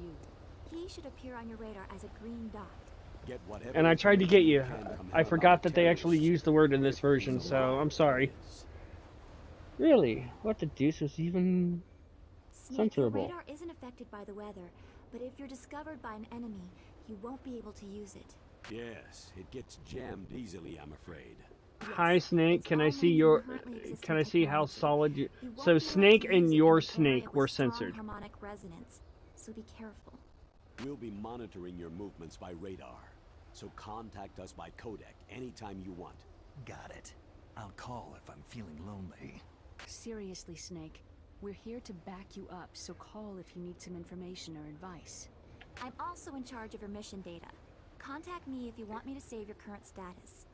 you. He should appear on your radar as a green dot. Get whatever And I tried to get you. information can from I him forgot about that they actually terrorists. used the word in this version, so I'm sorry. Really? What the deuce was even... Snake, your Censorable. radar isn't affected by the weather, but if you're discovered by an enemy, you won't be able to use it. Yes, it gets jammed easily, I'm afraid. Hi, Snake. It's Can I all see made your... from currently existing Can I see how technology. solid you... You won't So be able Snake to and use it your in an area Snake with were strong censored. harmonic resonance, so be careful. We'll be monitoring your movements by radar, so contact us by codec anytime you want. Got it. I'll call if I'm feeling lonely. Seriously, Snake. We're here to back you up, so call if you need some information or advice. I'm also in charge of your mission data. Contact me if you want me to save your current status.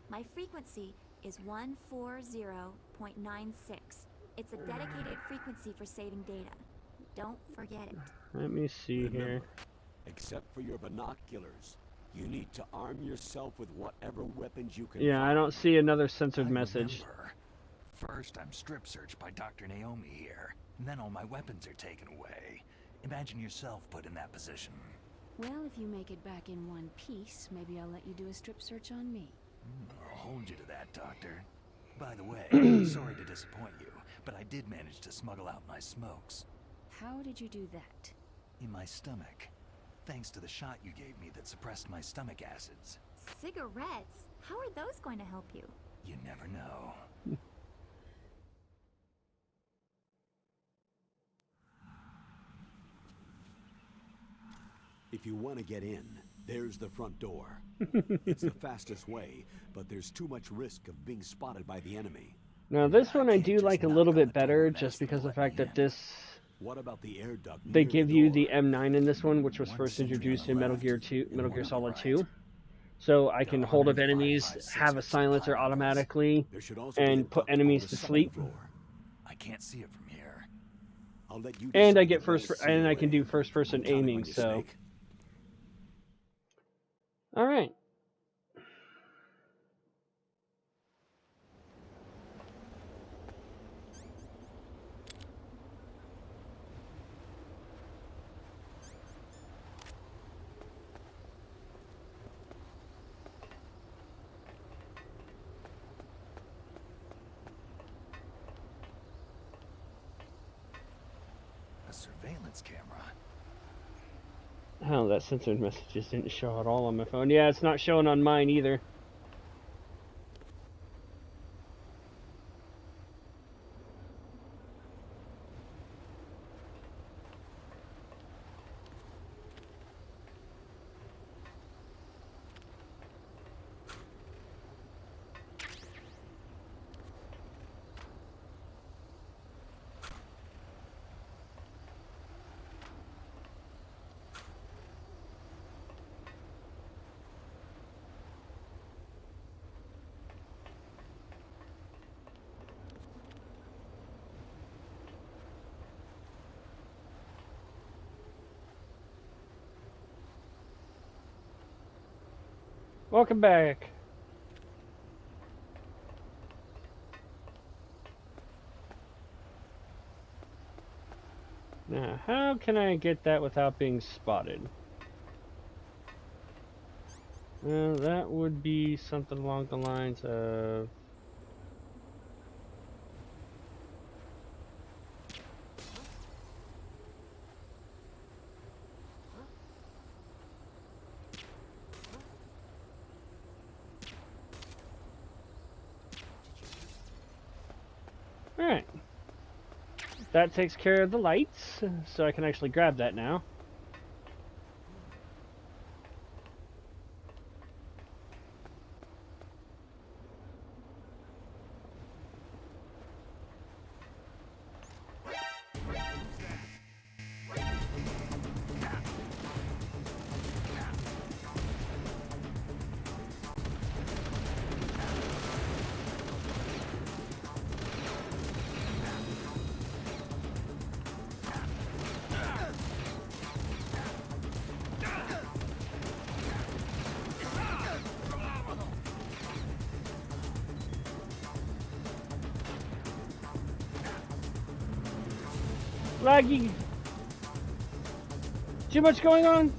My frequency is 140.96. It's a dedicated frequency for saving data. Don't forget it. Let me see here. Remember, except for your binoculars, you need to arm yourself with whatever weapons you can Yeah, I find. don't see another censored I message. remember. First, I'm strip searched by Dr. Naomi here, and then all my weapons are taken away. Imagine yourself put in that position. Well, if you make it back in one piece, maybe I'll let you do a strip search on me. I'll hold you to that, Doctor. By the way, sorry to disappoint you, but I did manage to smuggle out my smokes. How did you do that? In my stomach. Thanks to the shot you gave me that suppressed my stomach acids. Cigarettes? How are those going to help you? You never know. If you want to get in, there's the front door. It's the fastest way, but there's too much risk of being spotted by the enemy. Now this one I can't do just like a knock little on the bit door better, and ask just them because to of the let fact me that in. this What about the air duct they near give you door? the M9 in this one, which was One first sentry on introduced the in Metal left Gear 2, and Metal one Gear on the Solid right. 2. So I There can are hold up 105, enemies, 5, 6, have a or 7 silencer high levels. automatically, There should also be a and put duct enemies on to the second sleep. floor. I can't see it from here. I'll let you And I decide get the best and I can zero do first person I'm counting aiming, on you, so. Snake. Alright. A surveillance camera. Oh, that censored messages didn't show at all on my phone. Yeah, it's not showing on mine either. Welcome back. Now, how can I get that without being spotted? Well, that would be something along the lines of... Alright. That takes care of the lights, so I can actually grab that now. Laggy. Too much going on?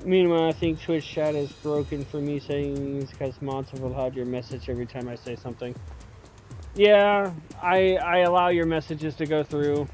Meanwhile, I think Twitch chat is broken for me saying because mods have allowed your message every time I say something. Yeah, I allow your messages to go through.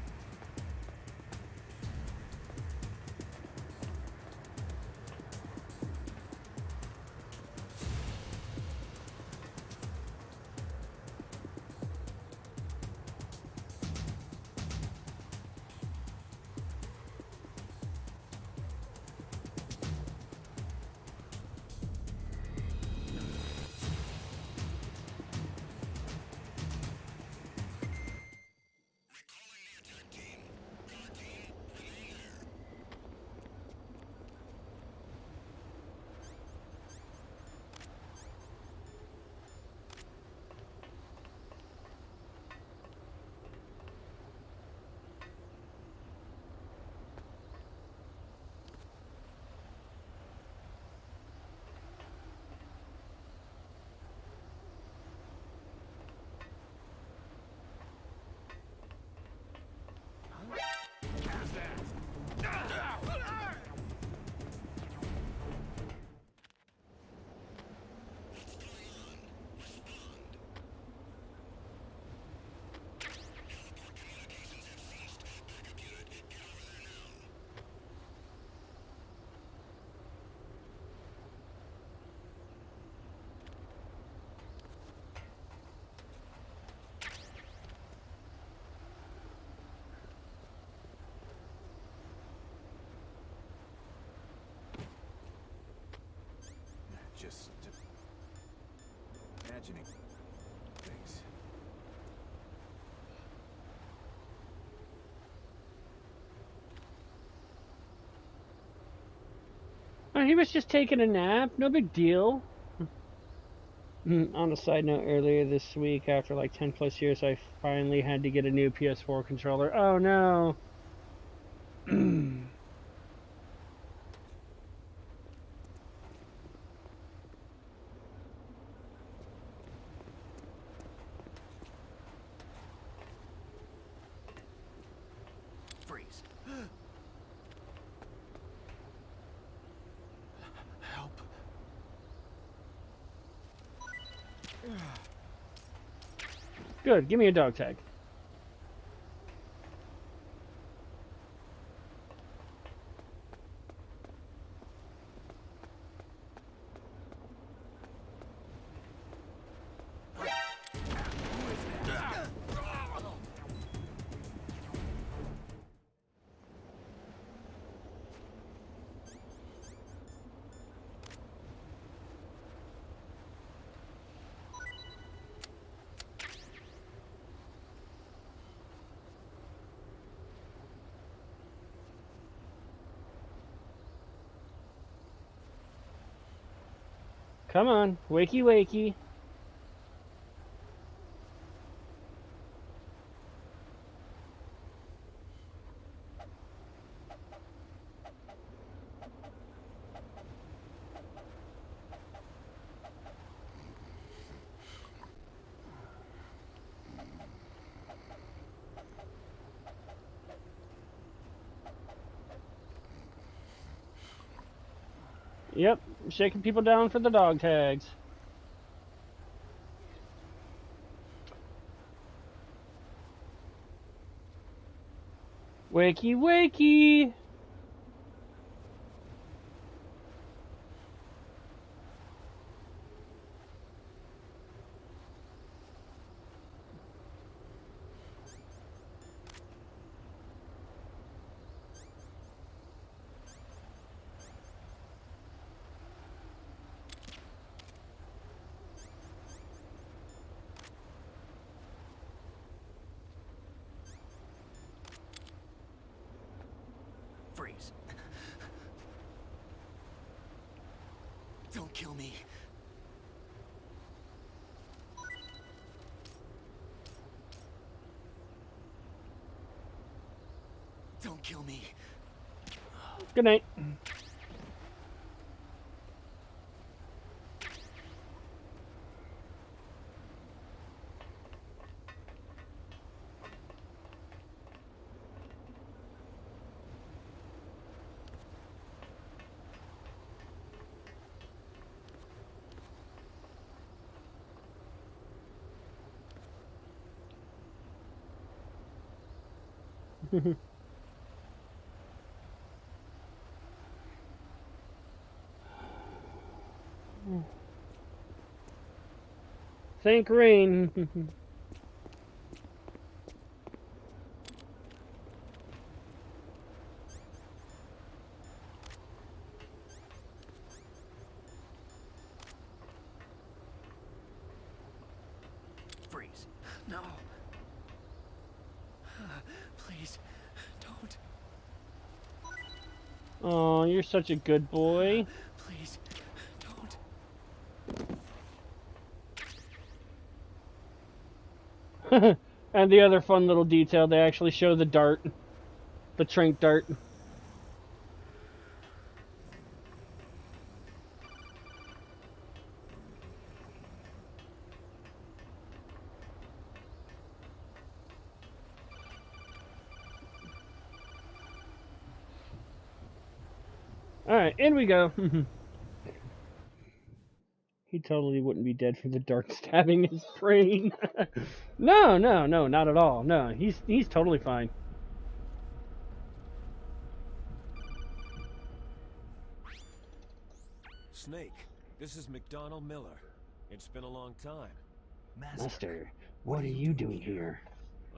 Just imagining things. Oh, he was just taking a nap. No big deal. On a side note, earlier this week, after like 10 plus years, I finally had to get a new PS4 controller. Oh no. Freeze. Help. Good, give me a dog tag. Come on, wakey wakey. Yep, shaking people down for the dog tags. Wakey wakey. Freeze. Don't kill me. Don't kill me. Good night. Thank rain. Freeze. No. Please, don't. Oh, you're such a good boy. Please, don't. And the other fun little detail, they actually show the dart. The trank dart. Alright, in we go. He totally wouldn't be dead for the dart stabbing his brain. No, not at all. No, he's totally fine. Snake, this is McDonald Miller. It's been a long time. Master, what are you doing here?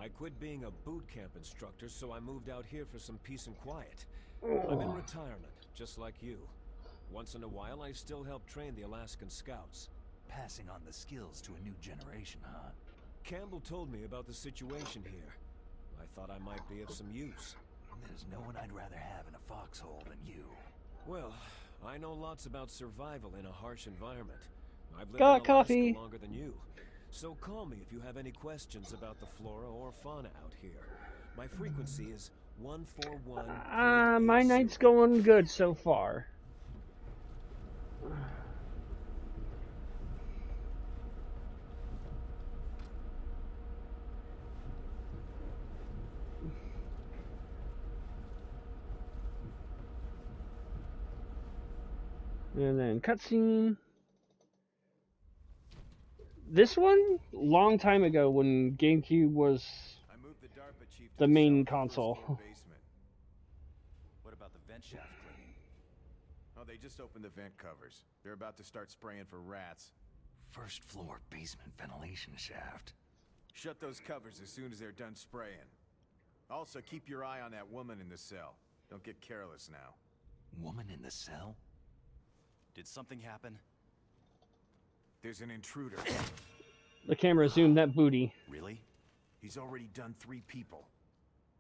I quit being a boot camp instructor, so I moved out here for some peace and quiet. I'm in retirement, just like you. Once in a while, I still help train the Alaskan Scouts. Passing on the skills to a new generation, huh? Campbell told me about the situation here. I thought I might be of some use. There's no one I'd rather have in a foxhole than you. Well, I know lots about survival in a harsh environment. I've lived Got in coffee. Alaska longer than you. So call me if you have any questions about the flora or fauna out here. My frequency is 141. My night's going good so far. And then cutscene. This one, long time ago when GameCube was the main console. What about the vent shaft cleaning? Oh, they just opened the vent covers. They're about to start spraying for rats. First floor basement ventilation shaft. Shut those covers as soon as they're done spraying. Also, keep your eye on that woman in the cell. Don't get careless now. Woman in the cell? Did something happen? There's an intruder. The camera zoomed that booty. Really? He's already done 3 people.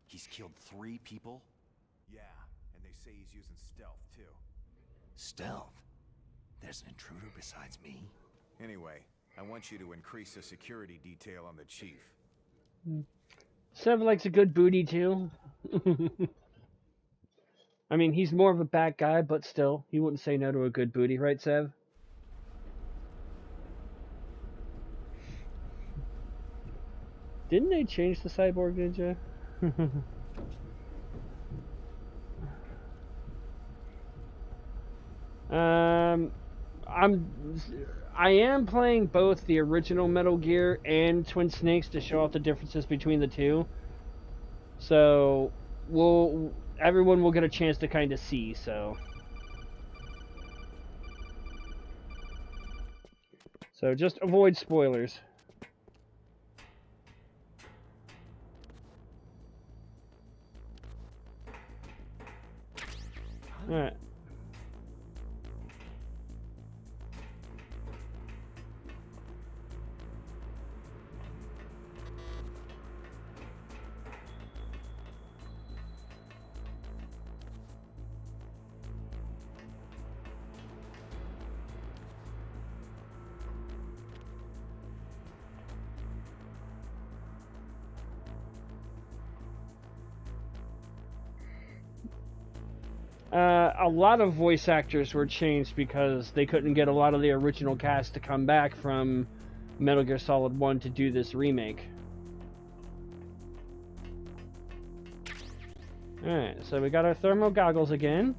He's killed 3 people? Yeah, and they say he's using stealth, too. Stealth? There's an intruder besides me? Anyway, I want you to increase the security detail on the chief. Sev likes a good booty too. I mean, he's more of a bat guy, but still, he wouldn't say no to a good booty, right, Sev? Didn't they change the Cyborg Ninja? I am playing both the original Metal Gear and Twin Snakes to show off the differences between the two. So everyone will get a chance to kind of see. So just avoid spoilers. All right. A lot of voice actors were changed because they couldn't get a lot of the original cast to come back from Metal Gear Solid 1 to do this remake. Alright, so we got our thermal goggles again.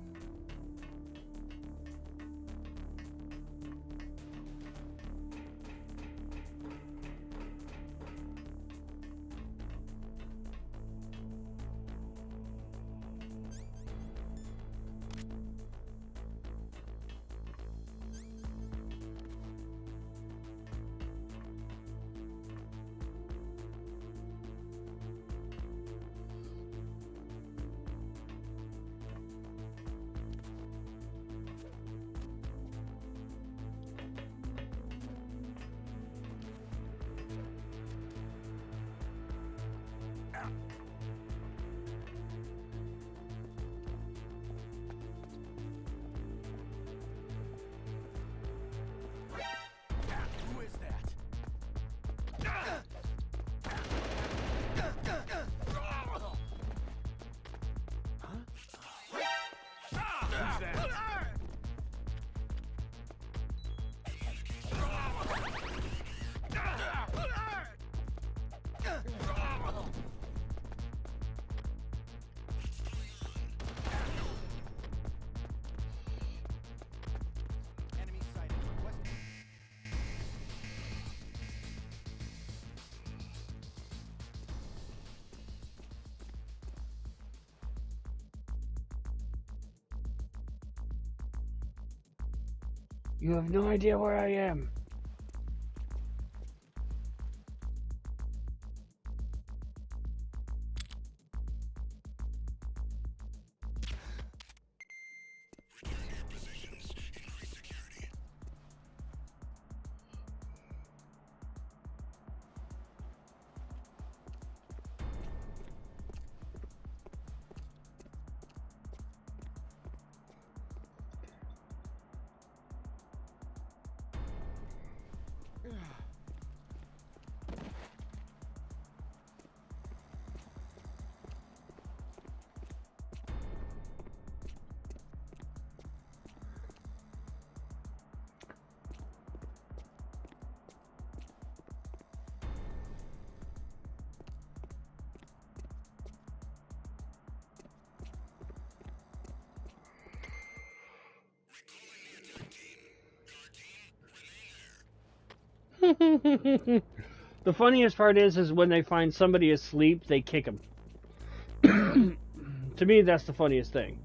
You have no idea where I am. The funniest part is when they find somebody asleep, they kick them. To me, that's the funniest thing.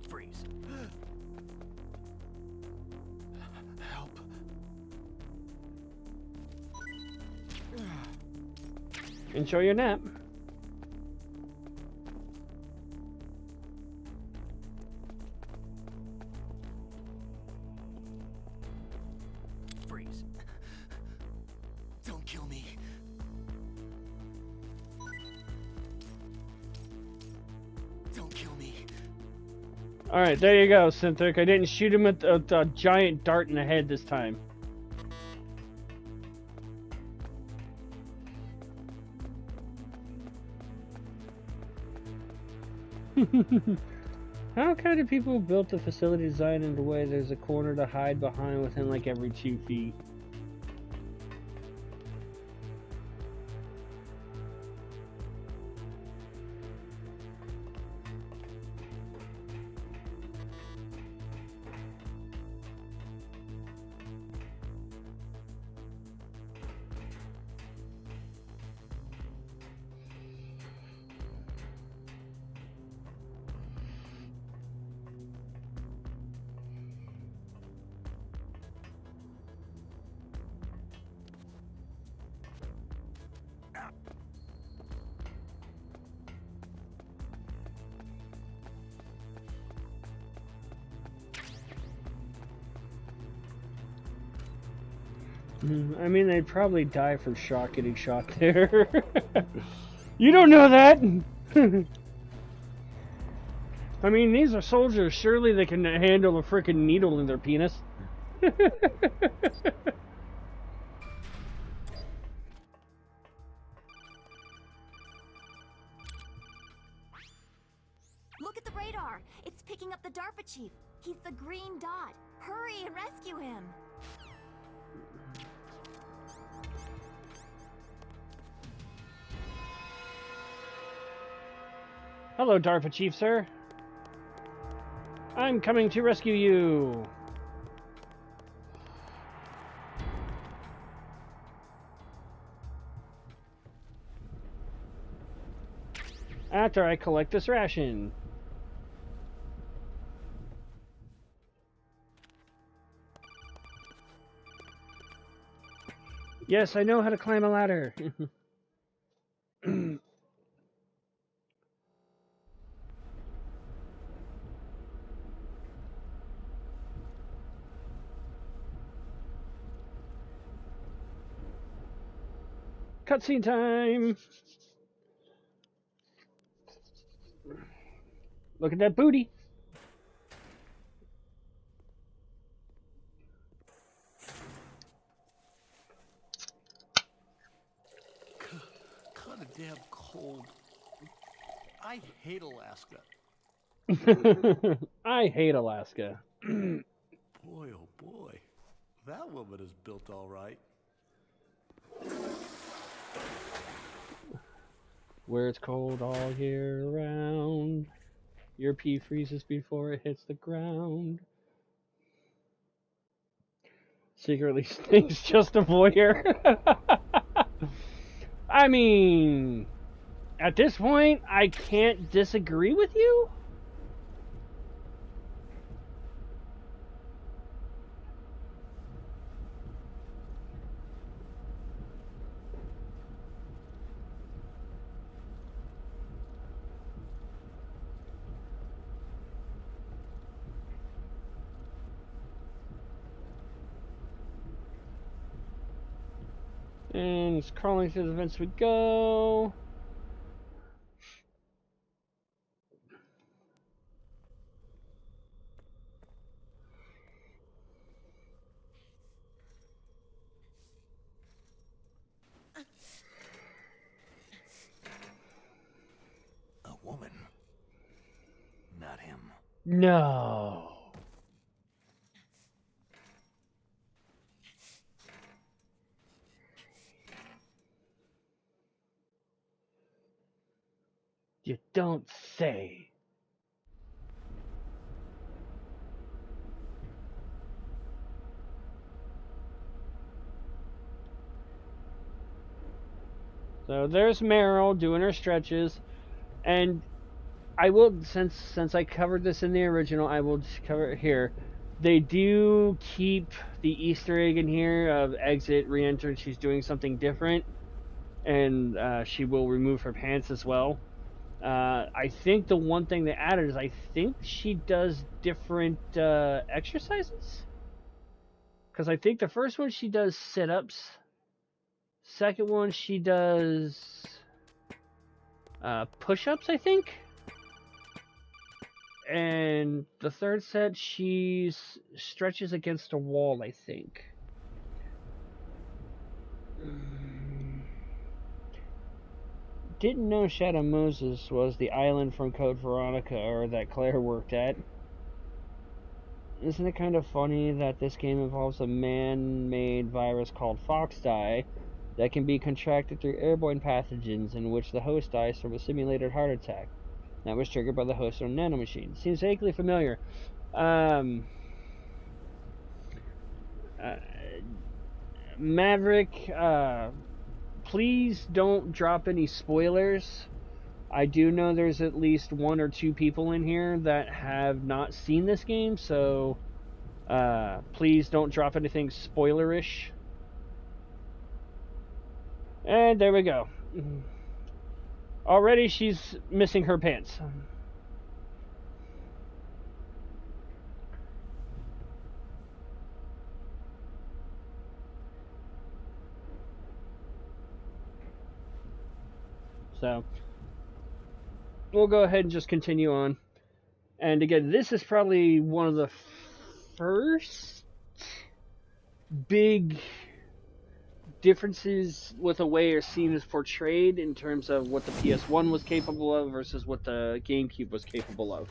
Freeze. Help. Enjoy your nap. Freeze. Don't kill me. Don't kill me. Alright, there you go, Synthetic. I didn't shoot him with a giant dart in the head this time. How kind of people built the facility design in a way there's a corner to hide behind within like every 2 feet? I mean, they'd probably die from shock getting shot there. You don't know that! I mean, these are soldiers. Surely they can handle a freaking needle in their penis. Look at the radar! It's picking up the DARPA chief. He's the green dot. Hurry and rescue him! Hello, DARPA Chief, sir. I'm coming to rescue you. After I collect this ration. Yes, I know how to climb a ladder. Cutscene time! Look at that booty! Kind of damn cold. I hate Alaska. I hate Alaska. Boy, oh boy. That woman is built all right. Where it's cold all year round. Your pee freezes before it hits the ground. Secretly Sting's just a voyeur. I mean, at this point, I can't disagree with you. And it's crawling through the vents we go. A woman. Not him. No. You don't say. So there's Meryl doing her stretches, and I will, since I covered this in the original, I will just cover it here. They do keep the Easter egg in here of exit, re-enter, and she's doing something different, and she will remove her pants as well. I think the one thing they added is I think she does different exercises. Because I think the first one she does sit-ups. Second one she does push-ups, I think. And the third set she stretches against a wall, I think. Didn't know Shadow Moses was the island from Code Veronica, or that Claire worked at. Isn't it kind of funny that this game involves a man-made virus called Foxdie that can be contracted through airborne pathogens, in which the host dies from a simulated heart attack that was triggered by the host's own nanomachine? Seems vaguely familiar. Maverick, please don't drop any spoilers. I do know there's at least 1 or 2 people in here that have not seen this game, so please don't drop anything spoilerish. And there we go. Already she's missing her pants. So we'll go ahead and just continue on. And again, this is probably one of the first big differences with the way a scene is portrayed in terms of what the PS1 was capable of versus what the GameCube was capable of.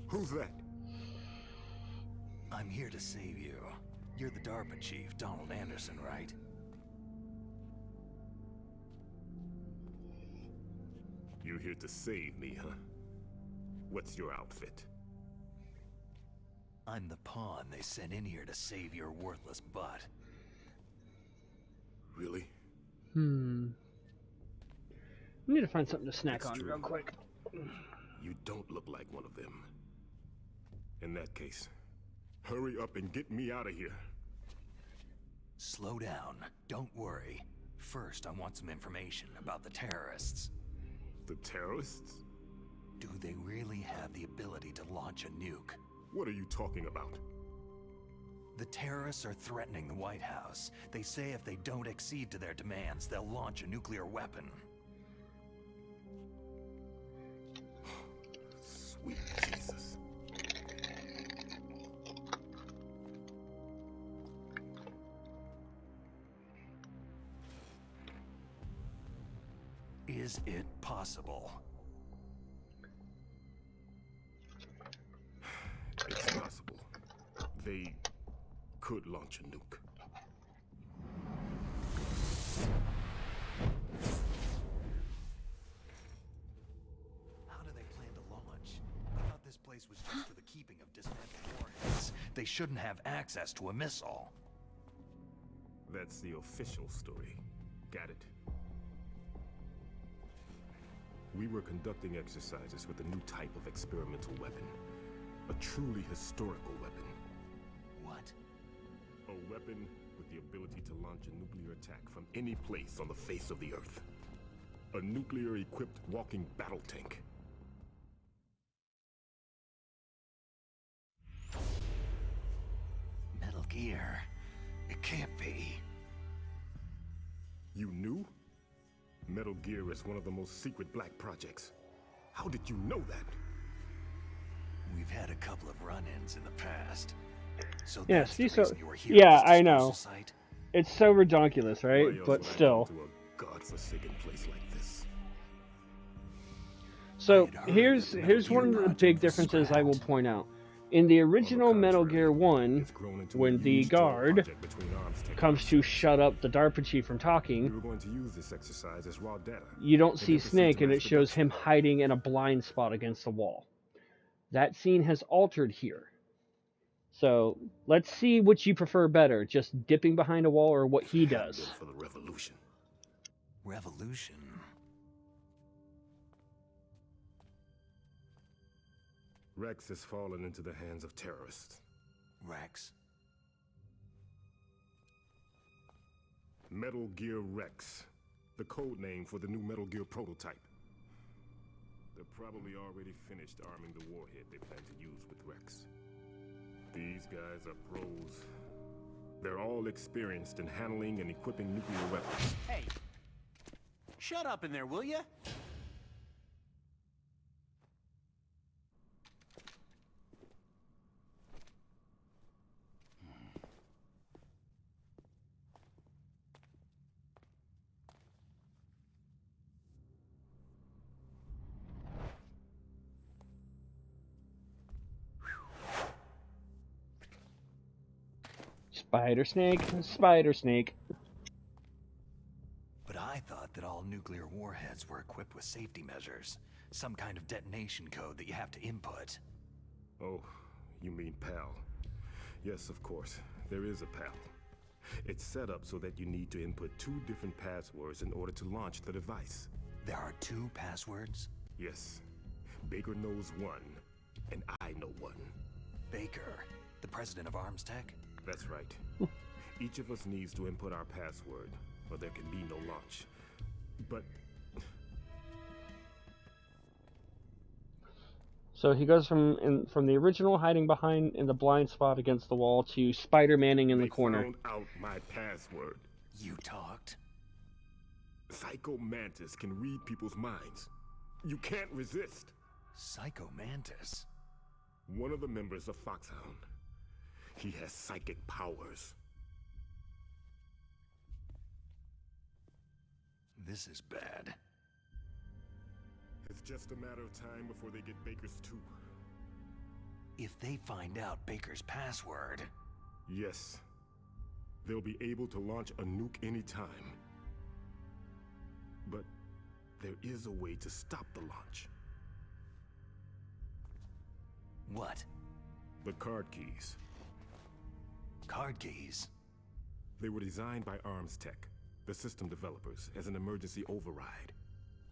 Who's that? I'm here to save you. You're the DARPA chief, Donald Anderson, right? You here to save me, huh? What's your outfit? I'm the pawn they sent in here to save your worthless butt. Really? I need to find something to snack It's on true. real quick. You don't look like one of them. In that case, hurry up and get me out of here. Slow down. Don't worry. First, I want some information about the terrorists. The terrorists? Do they really have the ability to launch a nuke? What are you talking about? The terrorists are threatening the White House. They say if they don't accede to their demands, they'll launch a nuclear weapon. Sweet Jesus. Is it possible? It's possible. They could launch a nuke. How do they plan to launch? I thought this place was just for the keeping of dismantled warheads. They shouldn't have access to a missile. That's the official story. Got it. We were conducting exercises with a new type of experimental weapon. A truly historical weapon. What? A weapon with the ability to launch a nuclear attack from any place on the face of the Earth. A nuclear-equipped walking battle tank. Metal Gear. It can't be. You knew? Metal Gear is one of the most secret black projects. How did you know that? We've had a couple of run-ins in the past. So Yeah, that's the see, so reason you were here yeah, at this I know. disposal site? It's so ridiculous, Why right? else But would I still. go to a godforsaken place like this? So I'd heard here's that the Metal Gear one of the project big was differences I will scrapped. point out. In the original Metal contrary, Gear 1, it's grown into a when the huge joint guard project between arms tech comes to and shut up the DARPA chief from we talking, were going to use this exercise as raw data. you don't and see then proceed Snake to and mass it shows production. him hiding in a blind spot against the wall. That scene has altered here. So let's see what you prefer better, just dipping behind a wall or what If he it hadn't does. been for the revolution. Revolution. Rex has fallen into the hands of terrorists. Rex. Metal Gear Rex, the code name for the new Metal Gear prototype. They're probably already finished arming the warhead they plan to use with Rex. These guys are pros. They're all experienced in handling and equipping nuclear weapons. Hey, shut up in there, will ya? Spider Snake, Spider Snake. But I thought that all nuclear warheads were equipped with safety measures. Some kind of detonation code that you have to input. Oh, you mean PAL. Yes, of course, there is a PAL. It's set up so that you need to input 2 different passwords in order to launch the device. There are 2 passwords? Yes, Baker knows one, and I know one. Baker, the president of Arms Tech? That's right. Each of us needs to input our password, or there can be no launch. But So he goes from the original hiding behind in the blind spot against the wall to Spider-Manning in the they corner. found out my password. You talked? Psycho Mantis can read people's minds. You can't resist. Psycho Mantis? One of the members of Foxhound. He has psychic powers. This is bad. It's just a matter of time before they get Baker's too. If they find out Baker's password... Yes. They'll be able to launch a nuke anytime. But there is a way to stop the launch. What? The card keys. Card keys? They were designed by Arms Tech, the system developers, as an emergency override.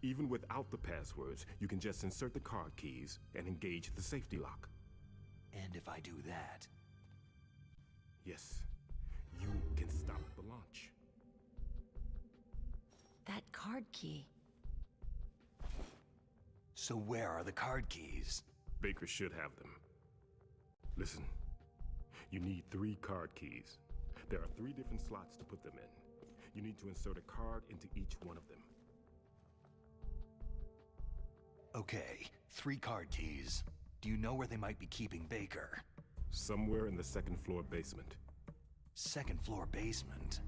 Even without the passwords, you can just insert the card keys and engage the safety lock. And if I do that? Yes, you can stop the launch. That card key. So where are the card keys? Baker should have them. Listen, you need 3 card keys. There are 3 different slots to put them in. You need to insert a card into each one of them. Okay, 3 card keys. Do you know where they might be keeping Baker? Somewhere in the 2nd floor basement. 2nd floor basement?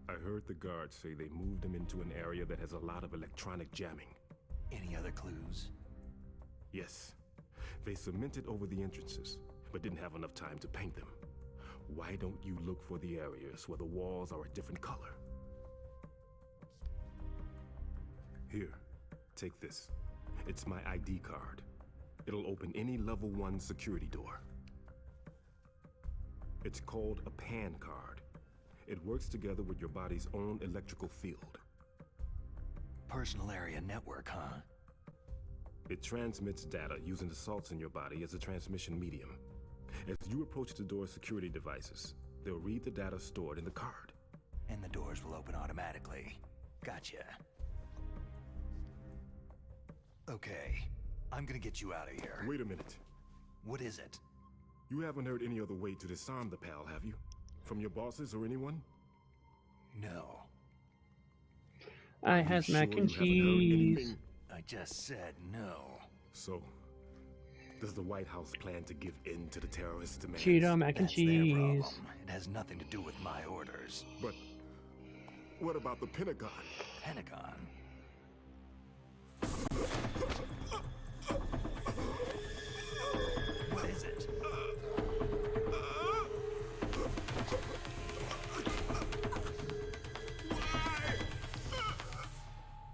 I heard the guards say they moved him into an area that has a lot of electronic jamming. Any other clues? Yes. They cemented over the entrances, but didn't have enough time to paint them. Why don't you look for the areas where the walls are a different color? Here, take this. It's my ID card. It'll open any level 1 security door. It's called a PAN card. It works together with your body's own electrical field. Personal area network, huh? It transmits data using the salts in your body as a transmission medium. As you approach the door's security devices, they'll read the data stored in the card. And the doors will open automatically. Gotcha. Okay, I'm gonna get you out of here. Wait a minute. What is it? You haven't heard any other way to disarm the PAL, have you? From your bosses or anyone? No. I has Sure mac and you haven't heard cheese. anything? I just said no. So, does the White House plan to give in to the terrorists' demands? Cheeto mac and That's their cheese. problem. It has nothing to do with my orders. But what about the Pentagon? Pentagon? What is it?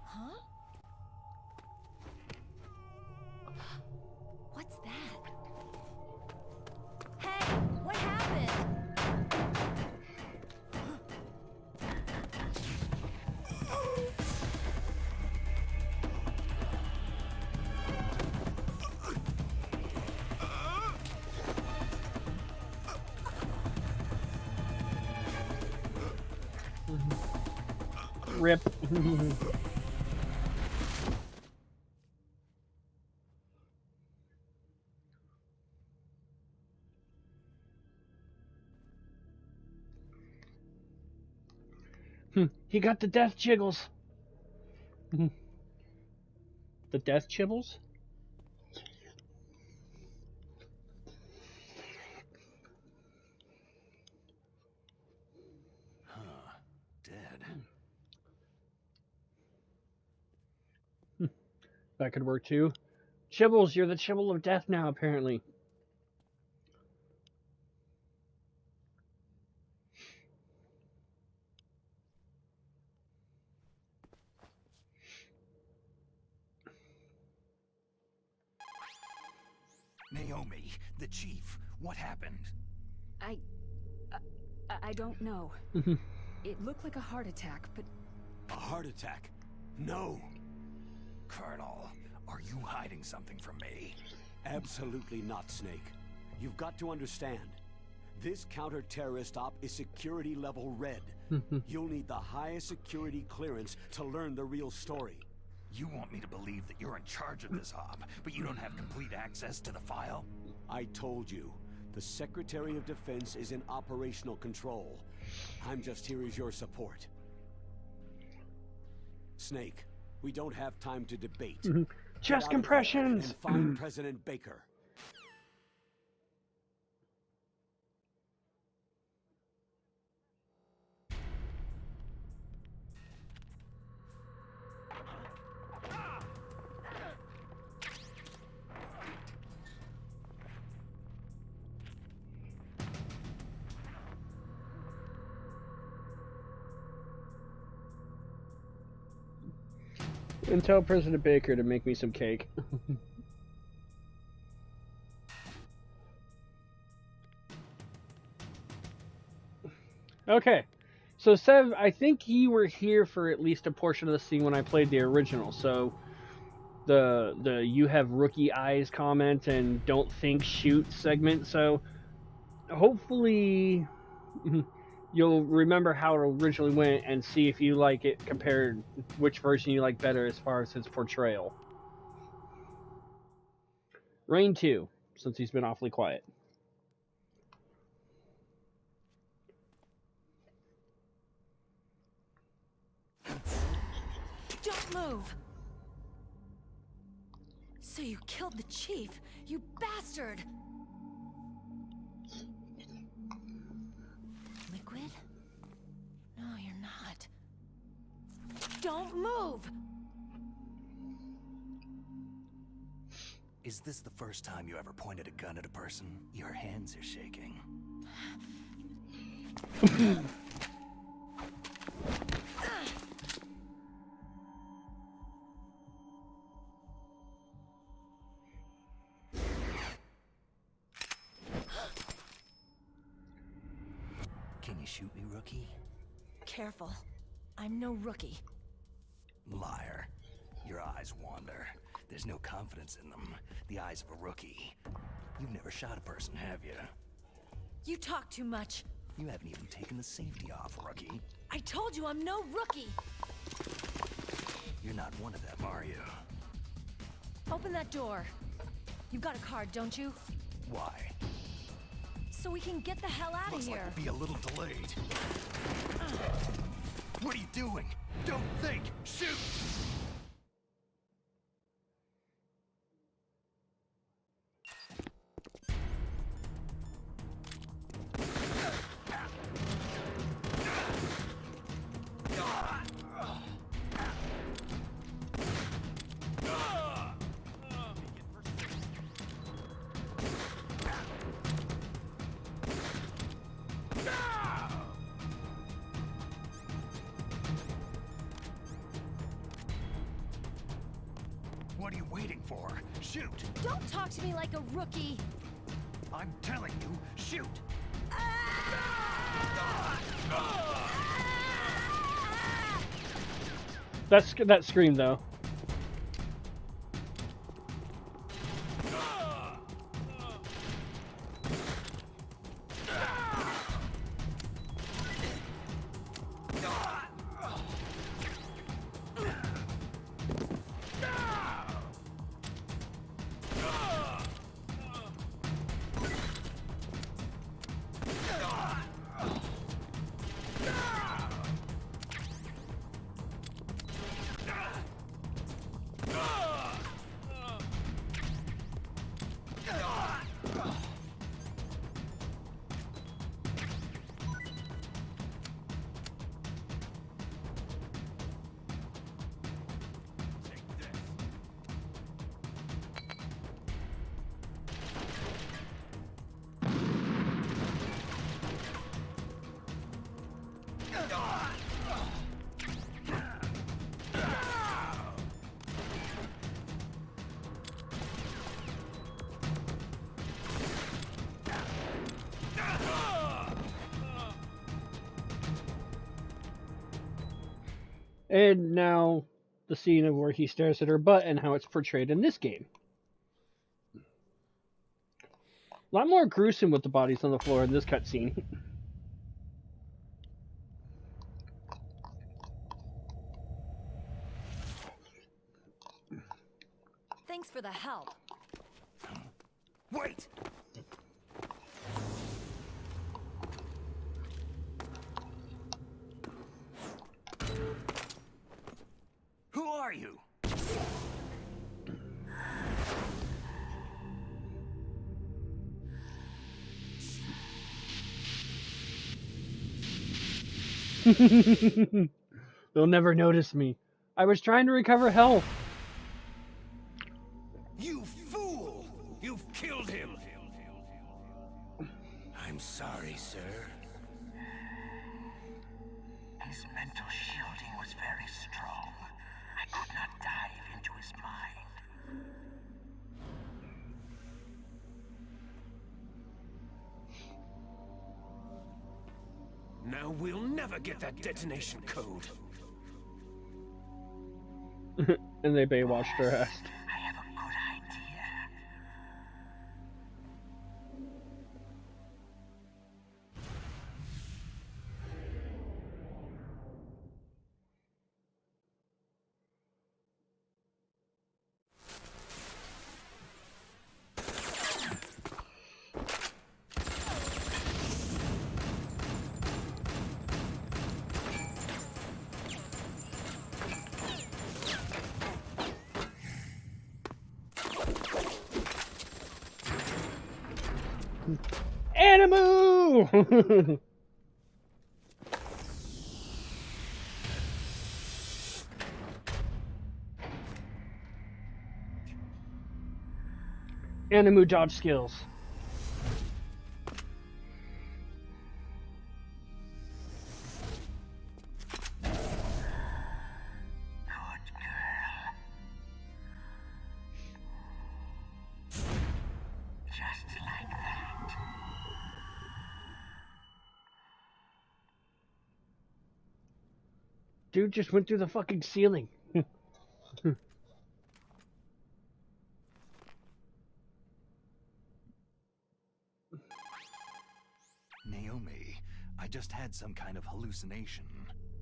Huh? What's that? Hey, what happened? Rip. He got the death jiggles. The death chibbles? Huh. Dead. That could work too. Chibbles, you're the chibble of death now, apparently. Naomi, the chief, what happened? I don't know. It looked like a heart attack, but A heart attack? No. Colonel, are you hiding something from me? Absolutely not, Snake. You've got to understand. This counter-terrorist op is security level red. You'll need the highest security clearance to learn the real story. You want me to believe that you're in charge of this op, but you don't have complete access to the file? I told you. The Secretary of Defense is in operational control. I'm just here as your support. Snake, we don't have time to debate. Get Chest out of there compressions! and find President Baker. And tell President Baker to make me some cake. Okay. So, Sev, I think you were here for at least a portion of the scene when I played the original. So, the you have rookie eyes comment and don't think shoot segment. So hopefully you'll remember how it originally went and see if you like it compared which version you like better as far as his portrayal. Rain 2, since he's been awfully quiet. Don't move! So you killed the chief, you bastard! Liquid? No, you're not. Don't move! Is this the first time you ever pointed a gun at a person? Your hands are shaking. Can you shoot me, rookie? Careful. I'm no rookie. Liar. Your eyes wander. There's no confidence in them. The eyes of a rookie. You've never shot a person, have you? You talk too much. You haven't even taken the safety off, rookie. I told you I'm no rookie! You're not one of them, are you? Open that door. You've got a card, don't you? Why? So we can get the hell out of Looks here. like we'll be a little delayed. What are you doing? Don't think! Shoot! What are you waiting for? Shoot! Don't talk to me like a rookie! I'm telling you, shoot! That's that scream though. And now the scene of where he stares at her butt and how it's portrayed in this game. A lot more gruesome with the bodies on the floor in this cutscene. Thanks for the help. Wait! Who are you? They'll never notice me. I was trying to recover health. You fool! You've killed him! I'm sorry, sir. His mental shielding was very strong. I could not dive into his mind. Now we'll never get that detonation code. And they Baywatched her ass. Animu! Animu dodge skills. Dude just went through the fucking ceiling. Naomi, I just had some kind of hallucination.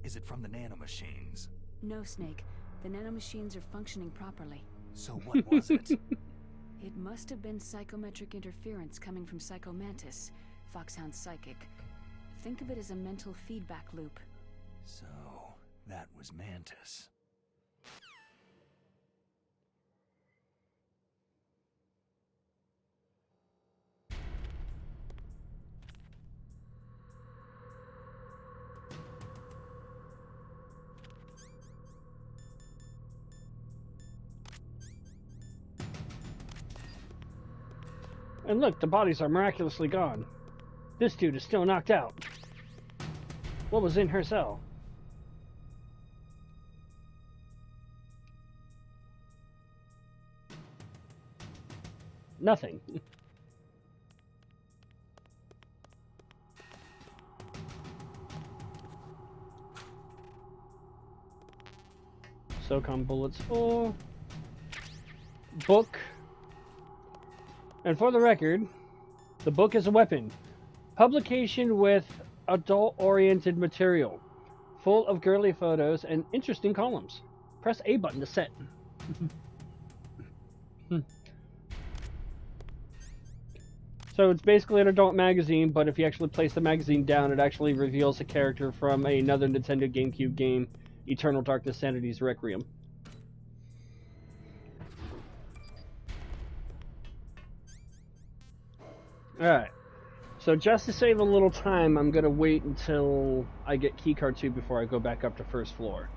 Is it from the nanomachines? No, Snake. The nanomachines are functioning properly. So what was it? It must have been psychometric interference coming from Psychomantis, Foxhound's psychic. Think of it as a mental feedback loop. So, that was Mantis. And look, the bodies are miraculously gone. This dude is still knocked out. What was in her cell? Nothing. SOCOM bullets full. Book. And for the record, the book is a weapon. Publication with adult-oriented material. Full of girly photos and interesting columns. Press A button to set. So it's basically an adult magazine, but if you actually place the magazine down, it actually reveals a character from another Nintendo GameCube game, Eternal Darkness Sanity's Requiem. Alright, so just to save a little time, I'm going to wait until I get keycard 2 before I go back up to first floor.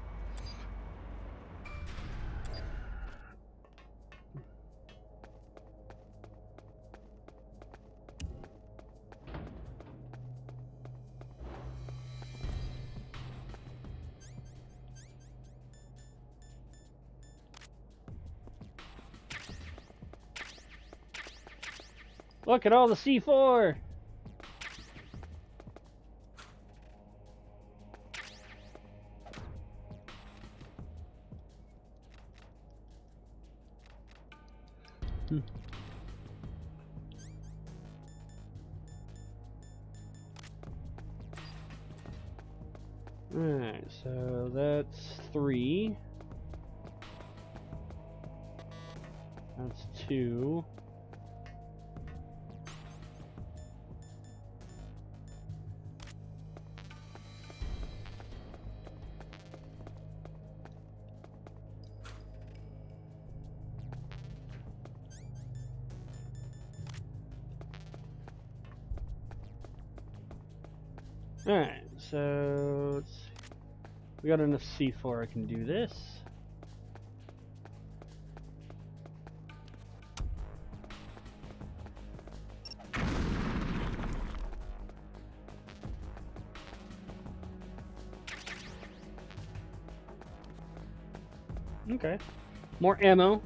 Look at all the C4! Alright, so that's 3. That's 2. Alright, so we got enough C4, I can do this. Okay. More ammo.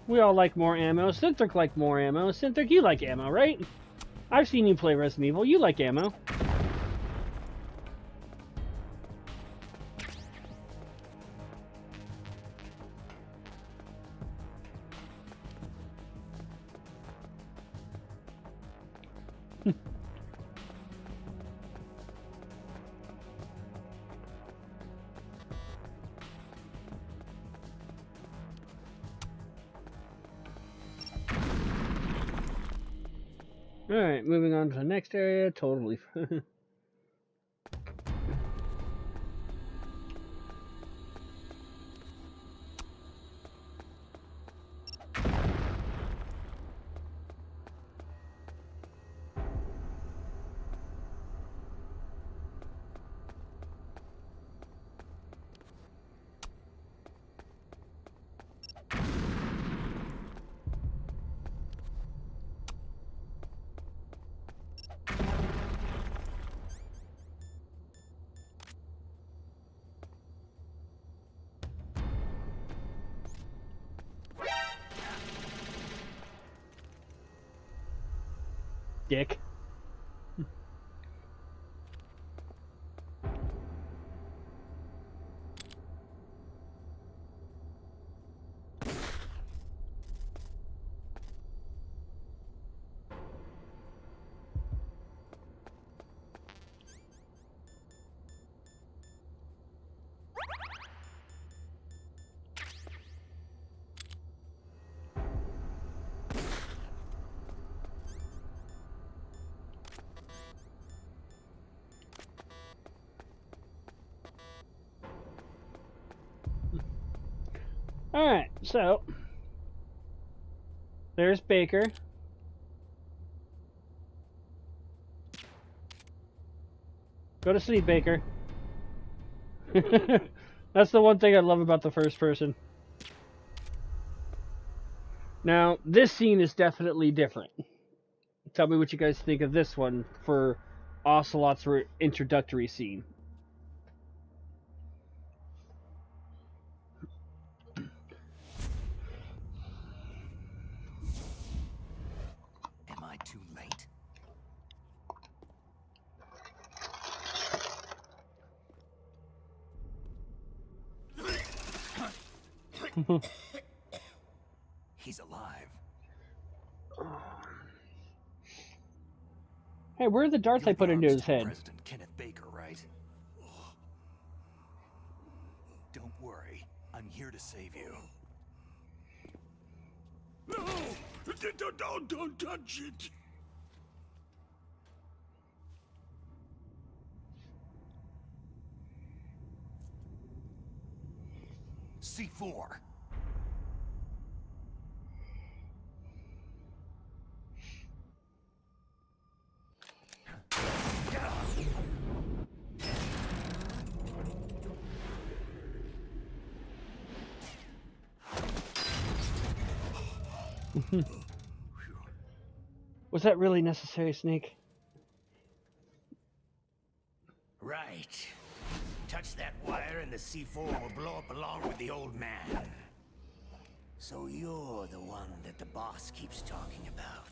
We all like more ammo. Synthric like more ammo. Synthric, you like ammo, right? I've seen you play Resident Evil. You like ammo. Alright, moving on to the next area. Totally. Dick. Alright, so there's Baker. Go to sleep, Baker. That's the one thing I love about the first person. Now, this scene is definitely different. Tell me what you guys think of this one for Ocelot's introductory scene. Am I too late? He's alive. Hey, where are the darts I put into his head? President Kenneth Baker, right? Don't worry. I'm here to save you. No! Don't touch it! C4. Was that really necessary, Snake? Right. Touch that wire and the C4 will blow up along with the old man. So you're the one that the boss keeps talking about.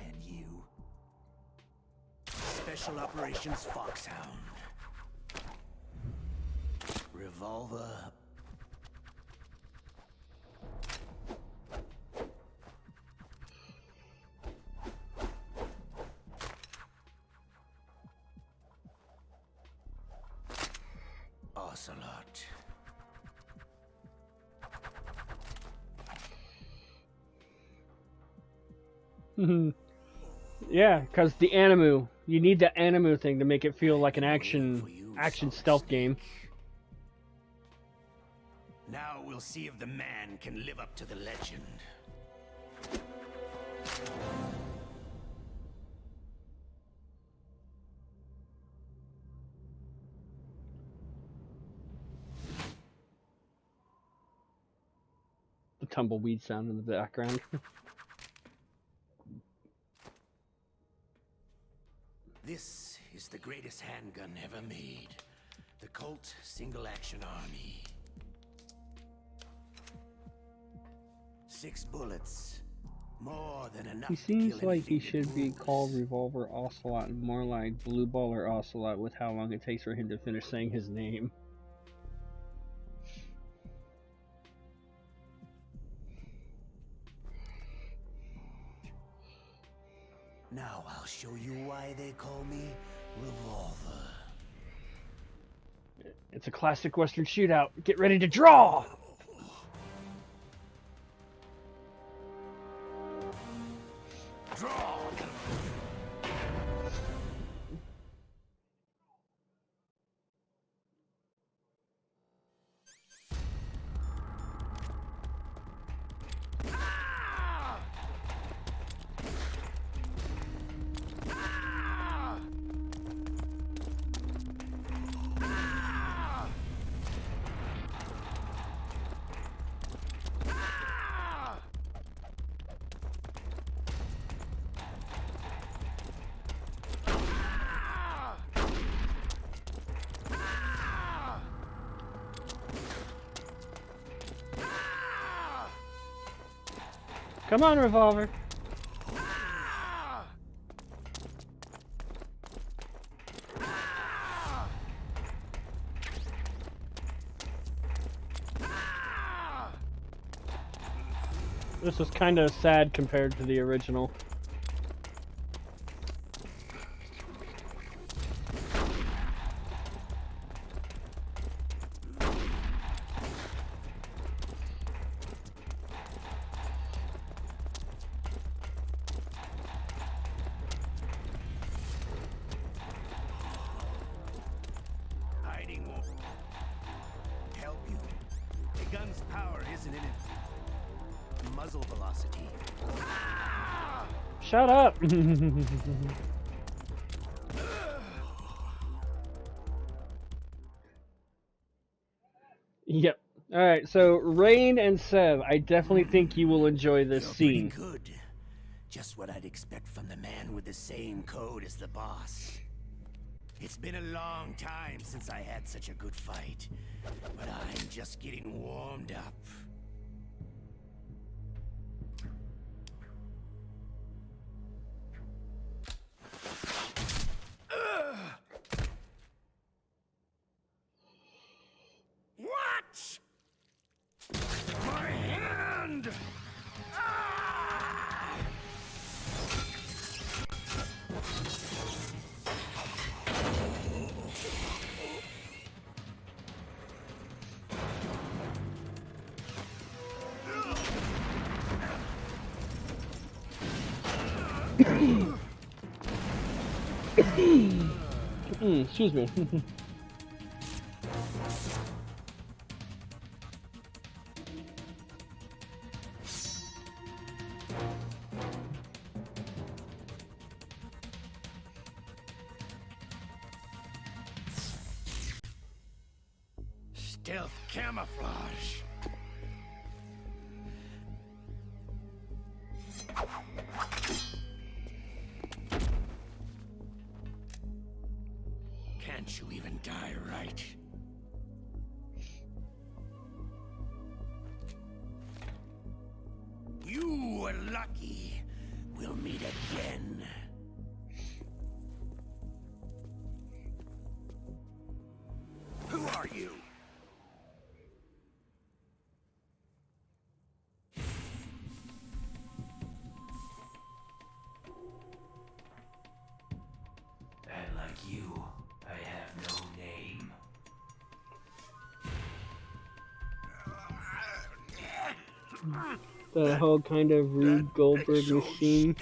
And you? Special Operations Foxhound. Revolver. Ocelot. Yeah, because the Animu. You need the Animu thing to make it feel like an action stealth game. Now we'll see if the man can live up to the legend. The tumbleweed sound in the background. This is the greatest handgun ever made. The Colt Single Action Army. 6 bullets. More than enough. He seems like he should be called Revolver Ocelot and more like Blue Baller Ocelot with how long it takes for him to finish saying his name. Now I'll show you why they call me Revolver. It's a classic Western shootout. Get ready to draw! Draw! Come on, Revolver. This was kind of sad compared to the original. Hiding won't help you. The gun's power isn't in it. Muzzle velocity. Shut up! Yep. Alright, so Rain and Sev, I definitely think you will enjoy this scene. Good. Just what I'd expect from the man with the same code as the boss. It's been a long time since I had such a good fight, but I'm just getting warmed up. What? My hand! Ah! Excuse me. Stealth camouflage. Can't you even die right? You were lucky. We'll meet again. Who are you? And like you, I have no name. The whole kind of Rube Goldberg machine.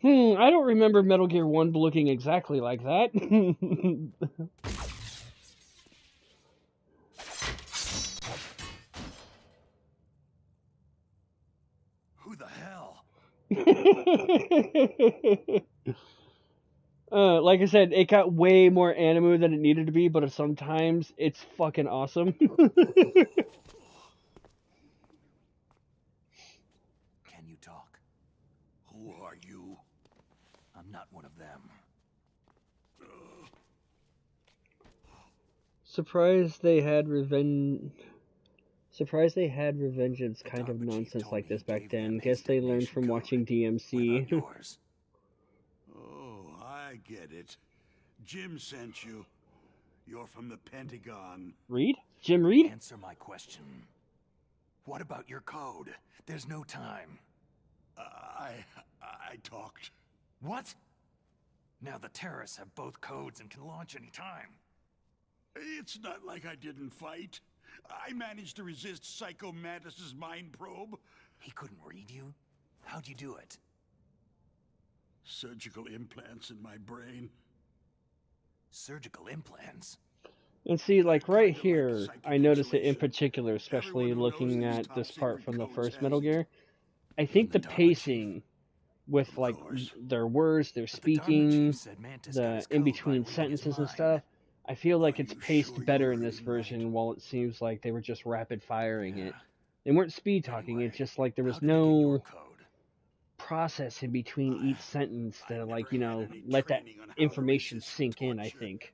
I don't remember Metal Gear 1 looking exactly like that. Who the hell? Like I said, it got way more anime than it needed to be, but sometimes it's fucking awesome. Can you talk? Who are you? I'm not one of them. Surprised they had Revengeance kind of nonsense like this back then. Guess they learned from watching DMC. get it. Jim sent you. You're from the Pentagon. Reed? Jim Reed? Answer my question. What about your code? There's no time. I talked. What? Now the terrorists have both codes and can launch any time. It's not like I didn't fight. I managed to resist Psycho Mantis's mind probe. He couldn't read you? How'd you do it? Surgical implants in my brain. Surgical implants? And see, like right here, I notice it in particular, especially looking at this part from the first Metal Gear. I think the pacing with like their words, their speaking, the in-between sentences and stuff, I feel like it's paced better in this version, while it seems like they were just rapid firing it. They weren't speed talking, it's just like there was no process in between each sentence to, like, you know, let that information sink in, I think.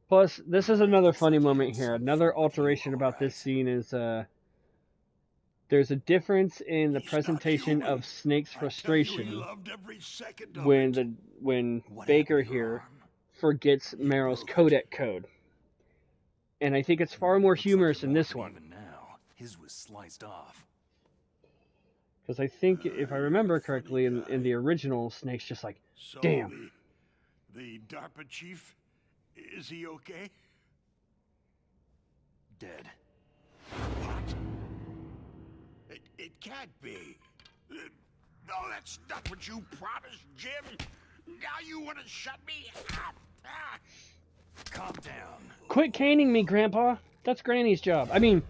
Plus, this is another funny moment here. Another alteration about this scene is there's a difference in the presentation of Snake's frustration when Baker here forgets Meryl's codec code. And I think it's far more humorous in this one. Even now, his was sliced off. Because I think, if I remember correctly, in the original, Snake's just like, damn. The DARPA chief, is he okay? Dead. What? It can't be. No, that's not what you promised, Jim. Now you want to shut me up. Calm down. Quit caning me, Grandpa. That's Granny's job. I mean,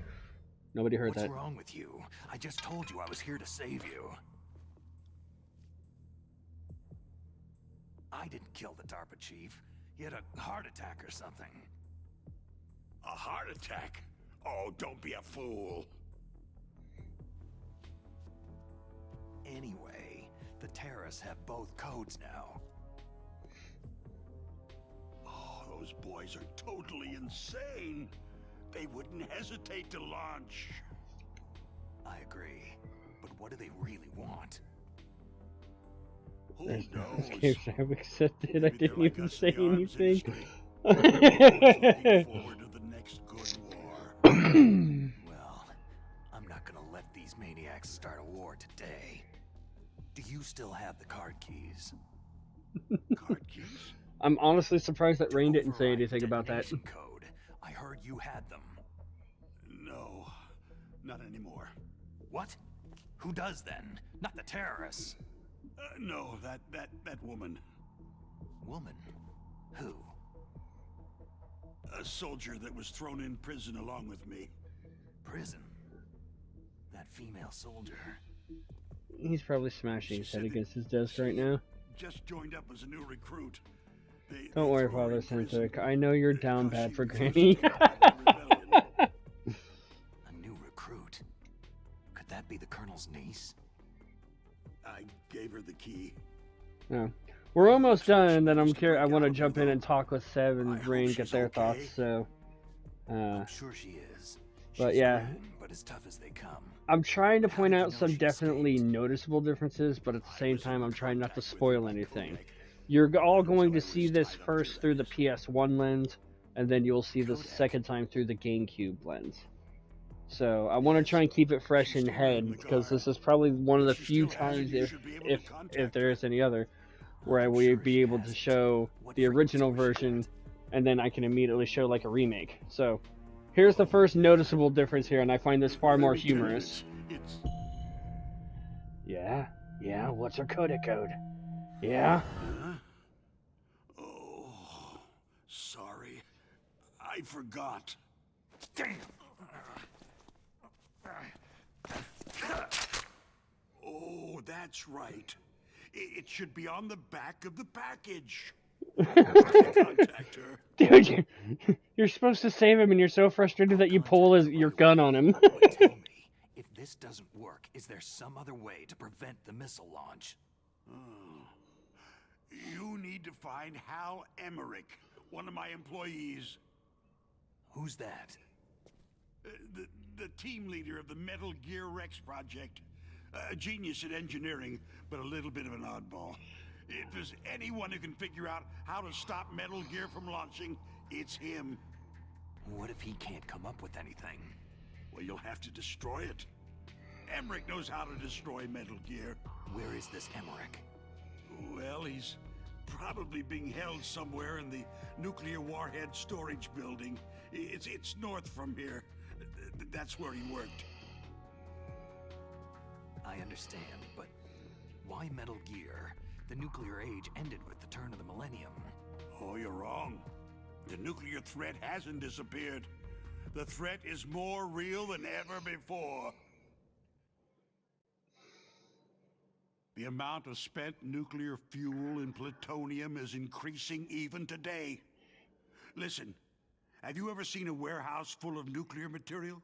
nobody heard that. What's wrong with you? I just told you I was here to save you. I didn't kill the DARPA chief. He had a heart attack or something. A heart attack? Oh, don't be a fool. Anyway, the terrorists have both codes now. Oh, those boys are totally insane. They wouldn't hesitate to launch. I agree. But what do they really want? Who knows? I've accepted. I didn't even say anything. Forward to the next good war. Well, I'm not gonna let these maniacs start a war today. Do you still have the card keys? Card keys? I'm honestly surprised that Rain didn't say anything about that. Code. I heard you had them. No, not anymore. What? Who does then? Not the terrorists. No, that woman. Woman? Who? A soldier that was thrown in prison along with me. Prison? That female soldier. He's probably smashing his head against his desk right now. Just joined up as a new recruit. Don't worry, Father Centric. I know you're down bad for Granny. A new recruit? Could that be the Colonel's niece? I gave her the key. No. We're almost done, and then I want to jump in and talk with Seb and Rain, get their thoughts, so... I'm sure she is. But yeah. But as tough as they come. I'm trying to point out some definitely noticeable differences, but at the same time, I'm trying not to spoil anything. You're all going to see this first through the PS1 lens, and then you'll see this second time through the GameCube lens. So I want to try and keep it fresh in head, because this is probably one of the few times, if there is any other, where I will be able to show the original version, and then I can immediately show like a remake. So here's the first noticeable difference here, and I find this far more humorous. Yeah, what's her codec code? Yeah? Oh, sorry. I forgot. Damn! Oh, that's right. It should be on the back of the package. Contact her. Dude, you're supposed to save him, and you're so frustrated that you pull your gun on him. Tell me, if this doesn't work, is there some other way to prevent the missile launch? You need to find Hal Emmerich, one of my employees. Who's that? The team leader of the Metal Gear Rex project. A genius at engineering, but a little bit of an oddball. If there's anyone who can figure out how to stop Metal Gear from launching, it's him. What if he can't come up with anything? Well, you'll have to destroy it. Emmerich knows how to destroy Metal Gear. Where is this Emmerich? Well, he's probably being held somewhere in the nuclear warhead storage building. It's north from here. That's where he worked. I understand, but why Metal Gear? The nuclear age ended with the turn of the millennium. Oh, you're wrong. The nuclear threat hasn't disappeared. The threat is more real than ever before. The amount of spent nuclear fuel and plutonium is increasing even today. Listen, have you ever seen a warehouse full of nuclear material?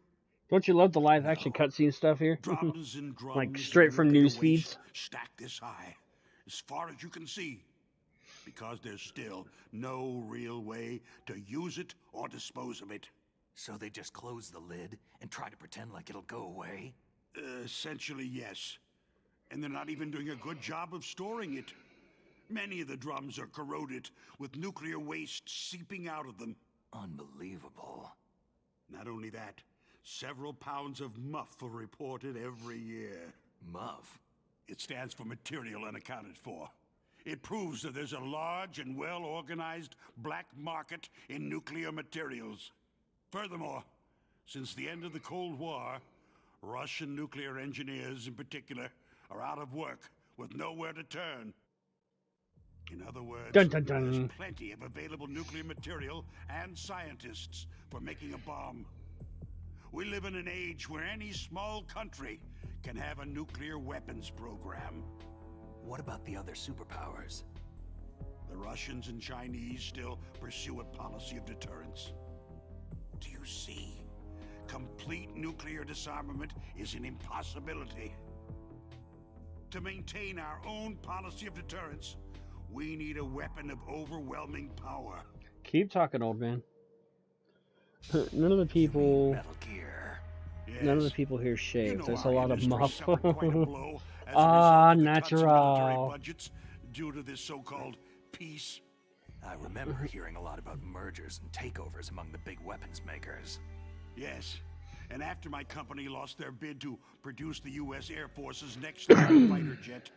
Don't you love the live action cutscene stuff here? Drums and drums Like straight from nuclear news feeds. waste stacked this high, as far as you can see, because there's still no real way to use it or dispose of it. So they just close the lid and try to pretend like it'll go away? Essentially, yes. And they're not even doing a good job of storing it. Many of the drums are corroded, with nuclear waste seeping out of them. Unbelievable. Not only that, several pounds of MUF are reported every year. MUF? It stands for material unaccounted for. It proves that there's a large and well-organized black market in nuclear materials. Furthermore, since the end of the Cold War, Russian nuclear engineers in particular are out of work with nowhere to turn. In other words, Dun, dun, dun. there's plenty of available nuclear material and scientists for making a bomb. We live in an age where any small country can have a nuclear weapons program. What about the other superpowers? The Russians and Chinese still pursue a policy of deterrence. Do you see? Complete nuclear disarmament is an impossibility. To maintain our own policy of deterrence, we need a weapon of overwhelming power. Keep talking, old man. None of the people. Metal Gear. Yes. None of the people here shave. You know There's a our lot of industry muff. suffered quite a blow as a Ah, result of the cuts in military natural. budgets due to this so-called peace. I remember hearing a lot about mergers and takeovers among the big weapons makers. Yes. And after my company lost their bid to produce the U.S. Air Force's next fighter jet,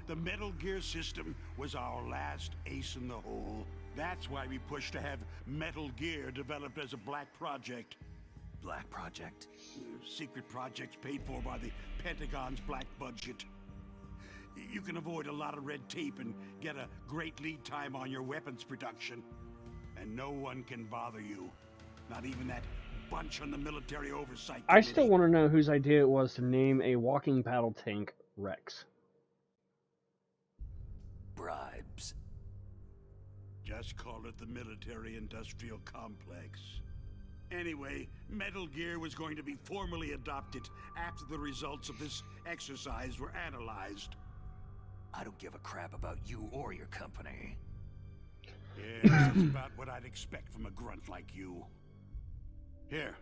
the Metal Gear system was our last ace in the hole. That's why we pushed to have Metal Gear developed as a black project. Black Project? Secret projects paid for by the Pentagon's black budget. You can avoid a lot of red tape and get a great lead time on your weapons production. And no one can bother you. Not even that bunch on the military oversight I committee. still want to know whose idea it was to name a walking paddle tank Rex. Bribes. Just call it the military-industrial complex. Anyway, Metal Gear was going to be formally adopted after the results of this exercise were analyzed. I don't give a crap about you or your company. Yeah, this is about what I'd expect from a grunt like you. Here.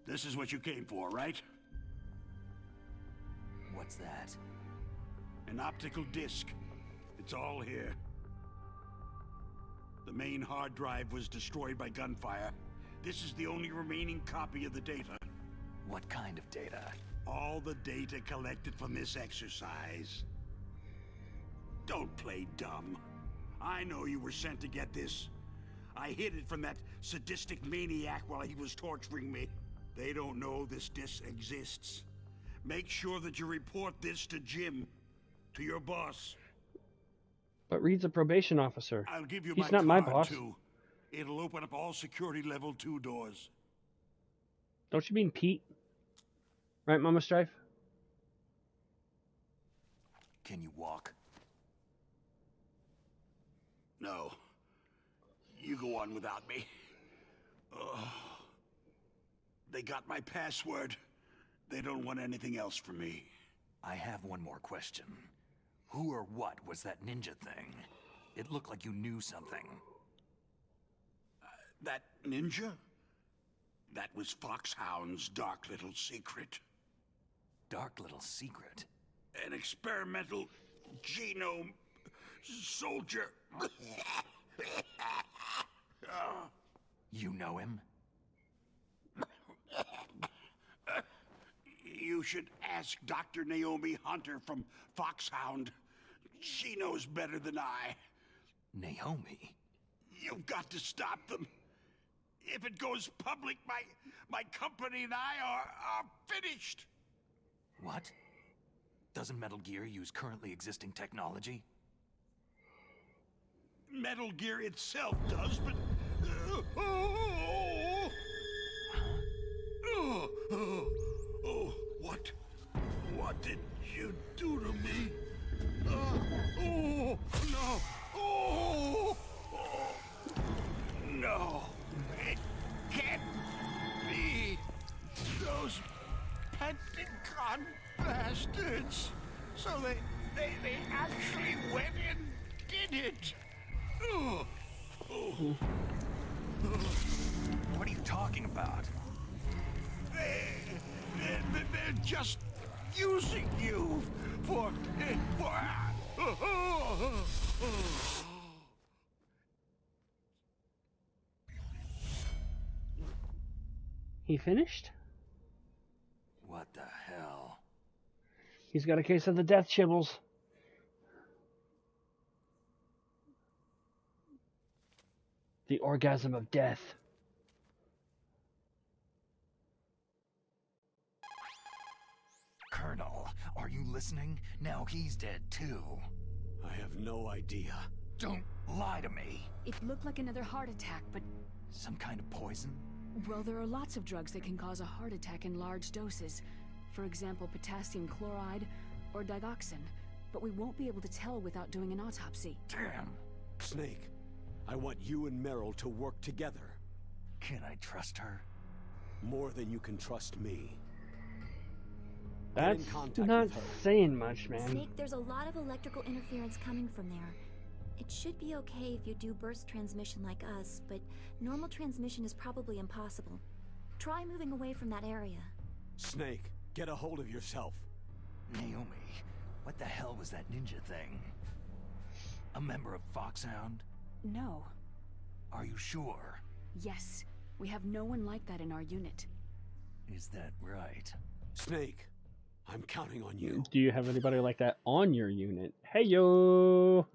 This is what you came for, right? What's that? An optical disc. It's all here. The main hard drive was destroyed by gunfire. This is the only remaining copy of the data. What kind of data? All the data collected from this exercise. Don't play dumb. I know you were sent to get this. I hid it from that sadistic maniac while he was torturing me. They don't know this disc exists. Make sure that you report this to Jim, to your boss. But Reed's a probation officer. I'll give you He's my not my card, boss. too. It'll open up all security level 2 doors. Don't you mean Pete? Right, Mama Strife? Can you walk? No. You go on without me. They got my password. They don't want anything else from me. I have one more question. Who or what was that ninja thing? It looked like you knew something. That ninja? That was Foxhound's dark little secret. dark little secret. An experimental genome soldier. You know him? You should ask Dr. Naomi Hunter from Foxhound. She knows better than I. Naomi? You've got to stop them. If it goes public, my company and I are finished. What? Doesn't Metal Gear use currently existing technology? Metal Gear itself does, but... What did you do to me? No! No! It can't be! Those Pentagon bastards! So they actually went and did it! What are you talking about? They're just using you for... He finished? What the hell? He's got a case of the death chibbles. The orgasm of death. Colonel, are you listening? Now he's dead too. I have no idea. Don't lie to me. It looked like another heart attack, but... Some kind of poison? Well, there are lots of drugs that can cause a heart attack in large doses. For example, potassium chloride or digoxin. But we won't be able to tell without doing an autopsy. Damn. Snake, I want you and Meryl to work together. Can I trust her? More than you can trust me. That's not saying much, man. Snake, there's a lot of electrical interference coming from there. It should be okay if you do burst transmission like us, but normal transmission is probably impossible. Try moving away from that area. Snake, get a hold of yourself. Naomi, what the hell was that ninja thing? A member of Foxhound? No. Are you sure? Yes. We have no one like that in our unit. Is that right? Snake, I'm counting on you. Do you have anybody like that on your unit? Hey, yo!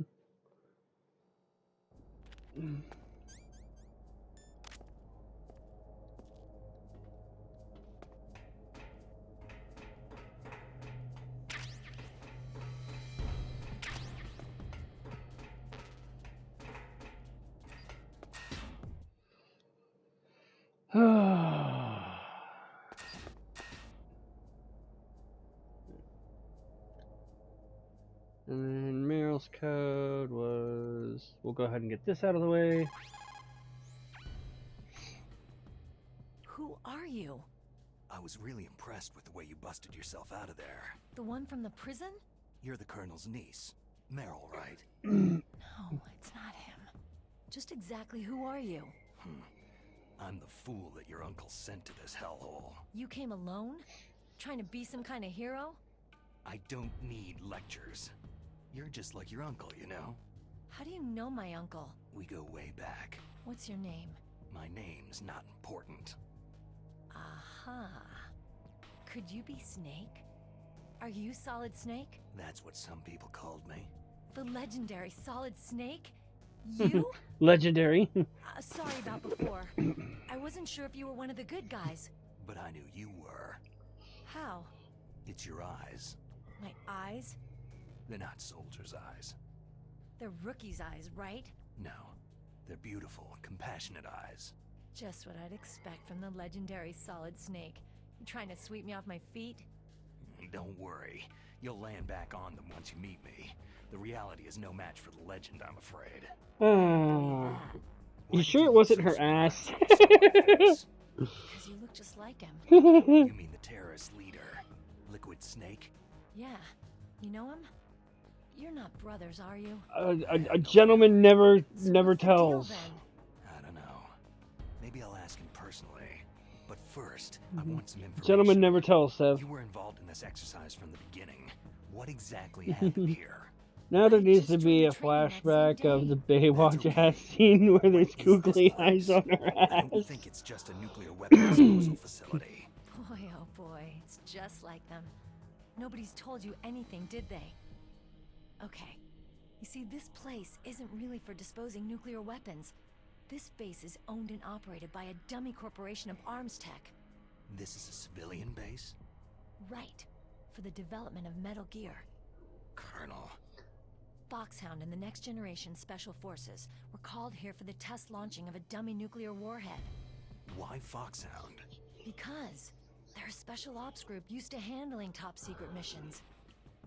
And then Meryl's code was... We'll go ahead and get this out of the way. Who are you? I was really impressed with the way you busted yourself out of there. The one from the prison? You're the Colonel's niece. Meryl, right? No, it's not him. Just exactly who are you? I'm the fool that your uncle sent to this hellhole. You came alone? Trying to be some kind of hero? I don't need lectures. You're just like your uncle, you know? How do you know my uncle? We go way back. What's your name? My name's not important. Aha. Could you be Snake? Are you Solid Snake? That's what some people called me. The legendary Solid Snake? You? Legendary. Sorry about before. I wasn't sure if you were one of the good guys. But I knew you were. How? It's your eyes. My eyes? They're not soldiers' eyes. They're rookies' eyes, right? No. They're beautiful, compassionate eyes. Just what I'd expect from the legendary Solid Snake. You trying to sweep me off my feet? Don't worry. You'll land back on them once you meet me. The reality is no match for the legend, I'm afraid. You sure it wasn't her ass? Because you look just like him. You mean the terrorist leader, Liquid Snake? Yeah. You know him? You're not brothers, are you? A gentleman never tells. I don't know. Maybe I'll ask him personally. But first, I want some information. Gentlemen never tell, Sev. You were involved in this exercise from the beginning. What exactly happened here? Now there needs to be a flashback of the Baywatch ass scene where there's googly eyes on her I don't ass. think it's just a nuclear weapon disposal facility. Boy, oh boy, it's just like them. Nobody's told you anything, did they? Okay. You see, this place isn't really for disposing nuclear weapons. This base is owned and operated by a dummy corporation of arms tech. This is a civilian base? Right. For the development of Metal Gear. Colonel. Foxhound and the Next Generation Special Forces were called here for the test launching of a dummy nuclear warhead. Why Foxhound? Because they're a special ops group used to handling top-secret missions.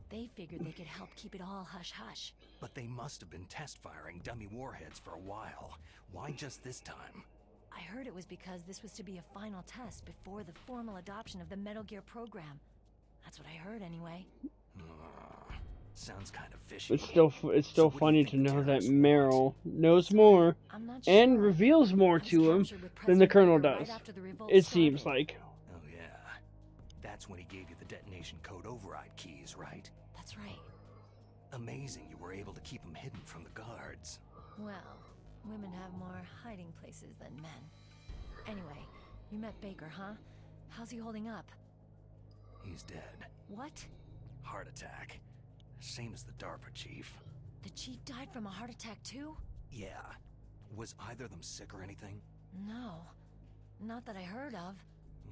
They figured they could help keep it all hush-hush. But they must have been test-firing dummy warheads for a while. Why just this time? I heard it was because this was to be a final test before the formal adoption of the Metal Gear program. That's what I heard anyway. Sounds kind of fishy. It's still funny to know that Meryl knows more and reveals more to him than the Colonel does. It seems like. Oh yeah. That's when he gave you the detonation code override keys, right? That's right. Amazing you were able to keep them hidden from the guards. Well, women have more hiding places than men. Anyway, you met Baker, huh? How's he holding up? He's dead. What? Heart attack. Same as the DARPA chief. The chief died from a heart attack too? Yeah. Was either of them sick or anything? No. Not that I heard of.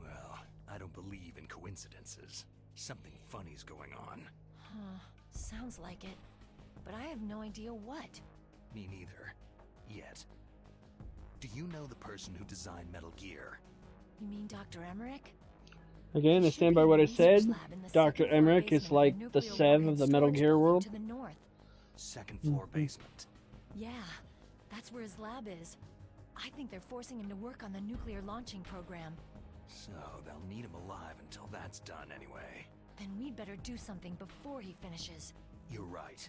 Well, I don't believe in coincidences. Something funny's going on. Huh. Sounds like it. But I have no idea what. Me neither. Yet. Do you know the person who designed Metal Gear? You mean Dr. Emmerich? Again, I stand by what I said. Dr. Emmerich is like the Sev of the Metal Gear world. Second floor basement. Yeah, that's where his lab is. I think they're forcing him to work on the nuclear launching program. So they'll need him alive until that's done anyway. Then we'd better do something before he finishes. You're right.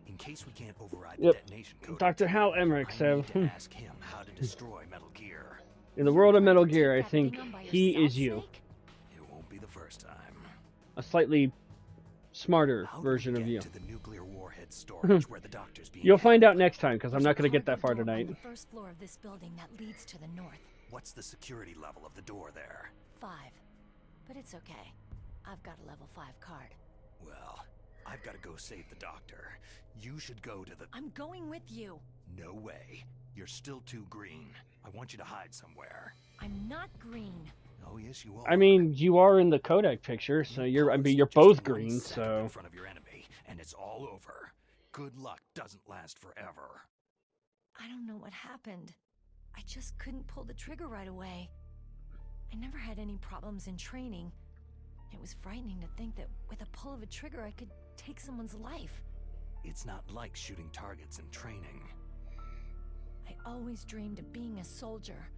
In case we can't override Yep. the detonation code, Dr. Hal Emmerich, Sev. I need to ask him how to destroy Metal Gear. In the world of Metal Gear, I think he is you. It won't be the first time. A slightly smarter How version do we of get you. to the nuclear warhead storage where the doctor's being You'll find held? out next time, because I'm not going to get that far tonight. On the first floor of this building that leads to the north. What's the security level of the door there? 5. But it's okay. I've got a level 5 card. Well, I've got to go save the doctor. You should go to the... I'm going with you. No way. You're still too green. I want you to hide somewhere. I'm not green. Oh, yes, you are. I mean, you are in the Kodak picture, so you're both green, In so... front of your enemy, and it's all over. Good luck doesn't last forever. I don't know what happened. I just couldn't pull the trigger right away. I never had any problems in training. It was frightening to think that with a pull of a trigger I could take someone's life. It's not like shooting targets in training. I always dreamed of being a soldier.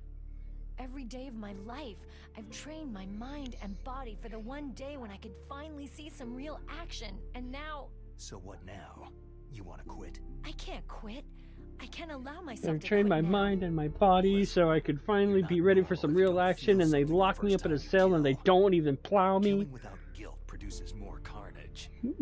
Every day of my life, I've trained my mind and body for the one day when I could finally see some real action, and now... So what now? You want to quit? I can't quit. I can't allow myself I've to trained quit my now. mind and my body so I could finally be ready for some real action, and they lock me up in a cell and they don't even plow me. Killing without guilt produces more carnage. In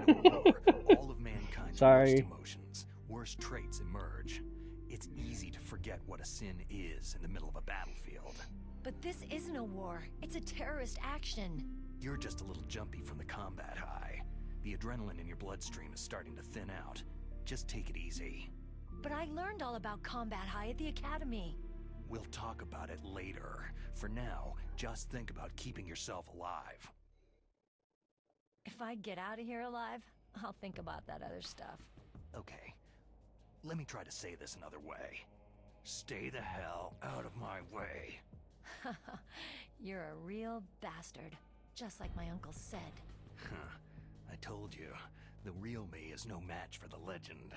a war, all of mankind's Sorry. worst emotions, worst traits emerge. It's easy to forget what a sin is in the middle of a battlefield. But this isn't a war. It's a terrorist action. You're just a little jumpy from the combat high. The adrenaline in your bloodstream is starting to thin out. Just take it easy. But I learned all about combat high at the academy. We'll talk about it later. For now, just think about keeping yourself alive. If I get out of here alive, I'll think about that other stuff. Okay. Let me try to say this another way. Stay the hell out of my way. You're a real bastard, just like my uncle said. Huh. I told you, the real me is no match for the legend.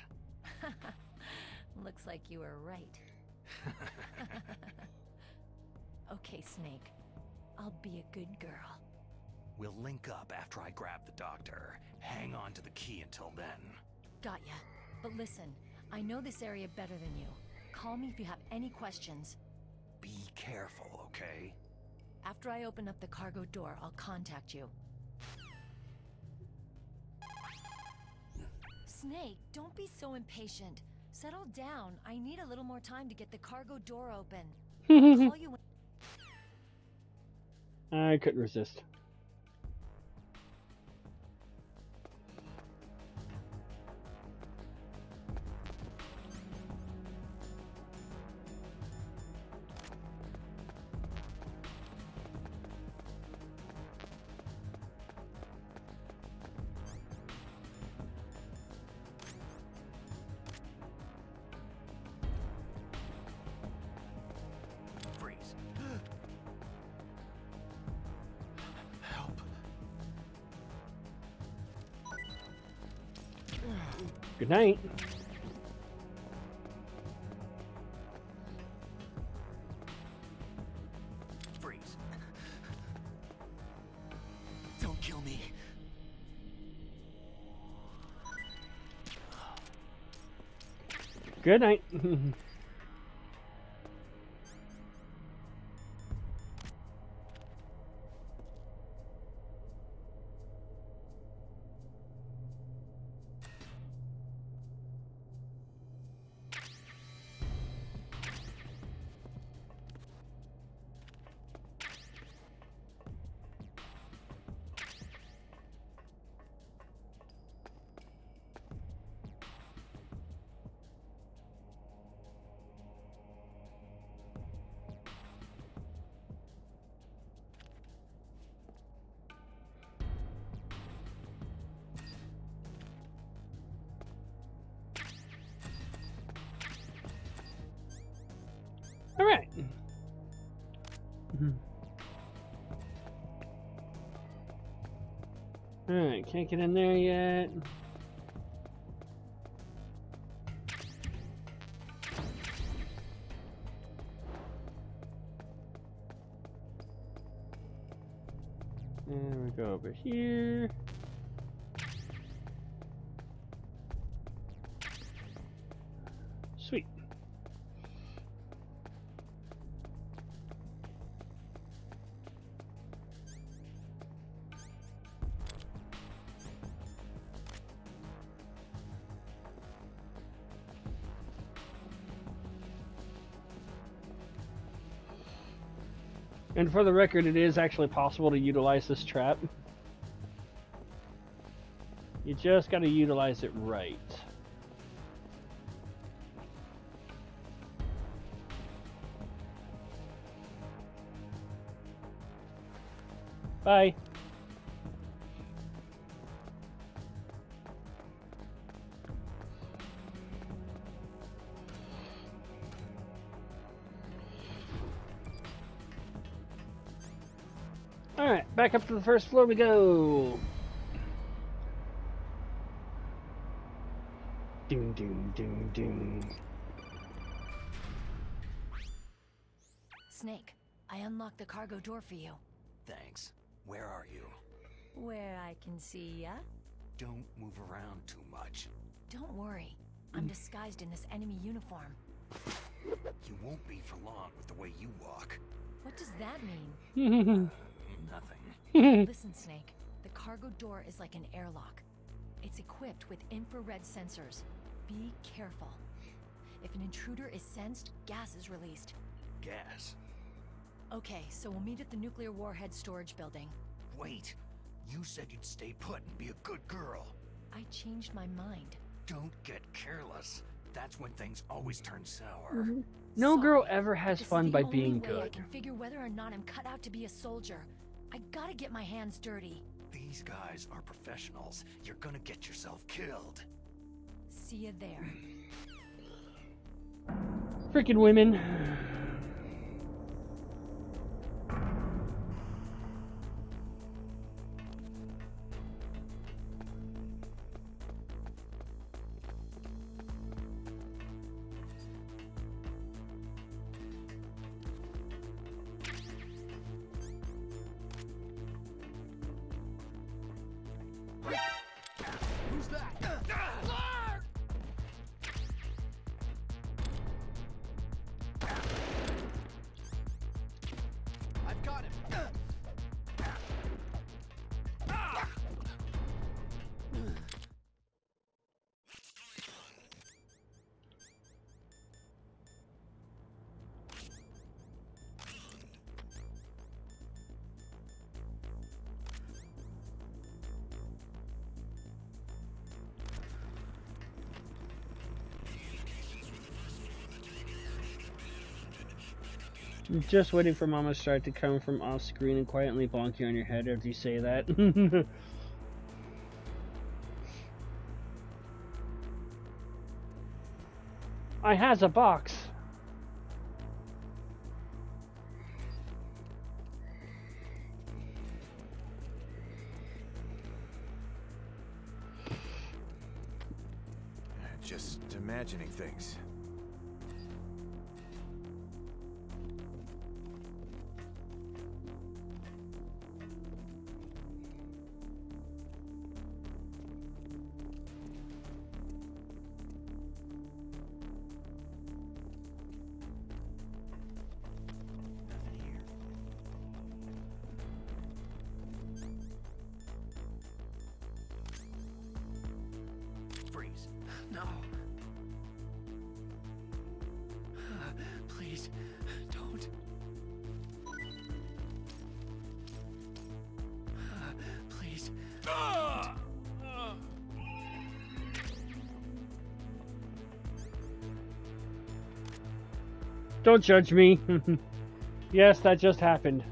Looks like you were right. Okay, Snake. I'll be a good girl. We'll link up after I grab the doctor. Hang on to the key until then. Got ya. But listen, I know this area better than you. Call me if you have any questions. Be careful, okay? After I open up the cargo door, I'll contact you. Snake, don't be so impatient. Settle down. I need a little more time to get the cargo door open. I'll call you when... I couldn't resist. Freeze. Good night. Freeze. Don't kill me. Good night. All right. All right, can't get in there yet. And we go over here. Sweet. And for the record, it is actually possible to utilize this trap. You just got to utilize it right. Bye. Alright, back up to the first floor we go. Ding, ding, ding, ding. Snake, I unlocked the cargo door for you. Thanks. Where are you? Where I can see ya. Don't move around too much. Don't worry. I'm disguised in this enemy uniform. You won't be for long with the way you walk. What does that mean? Nothing. Listen, Snake. The cargo door is like an airlock. It's equipped with infrared sensors. Be careful. If an intruder is sensed, gas is released. Gas? Okay, so we'll meet at the nuclear warhead storage building. Wait. You said you'd stay put and be a good girl. I changed my mind. Don't get careless. That's when things always turn sour. No girl ever has fun by being This is the only way I good. can figure whether or not I'm cut out to be a soldier. I gotta get my hands dirty. These guys are professionals. You're gonna get yourself killed. See you there. Freaking women. Who's that? Just waiting for Mama Strife to come from off screen and quietly bonk you on your head after you say that. I has a box. Just imagining things. Freeze. No. Please, don't. Please. Don't judge me. Yes, that just happened.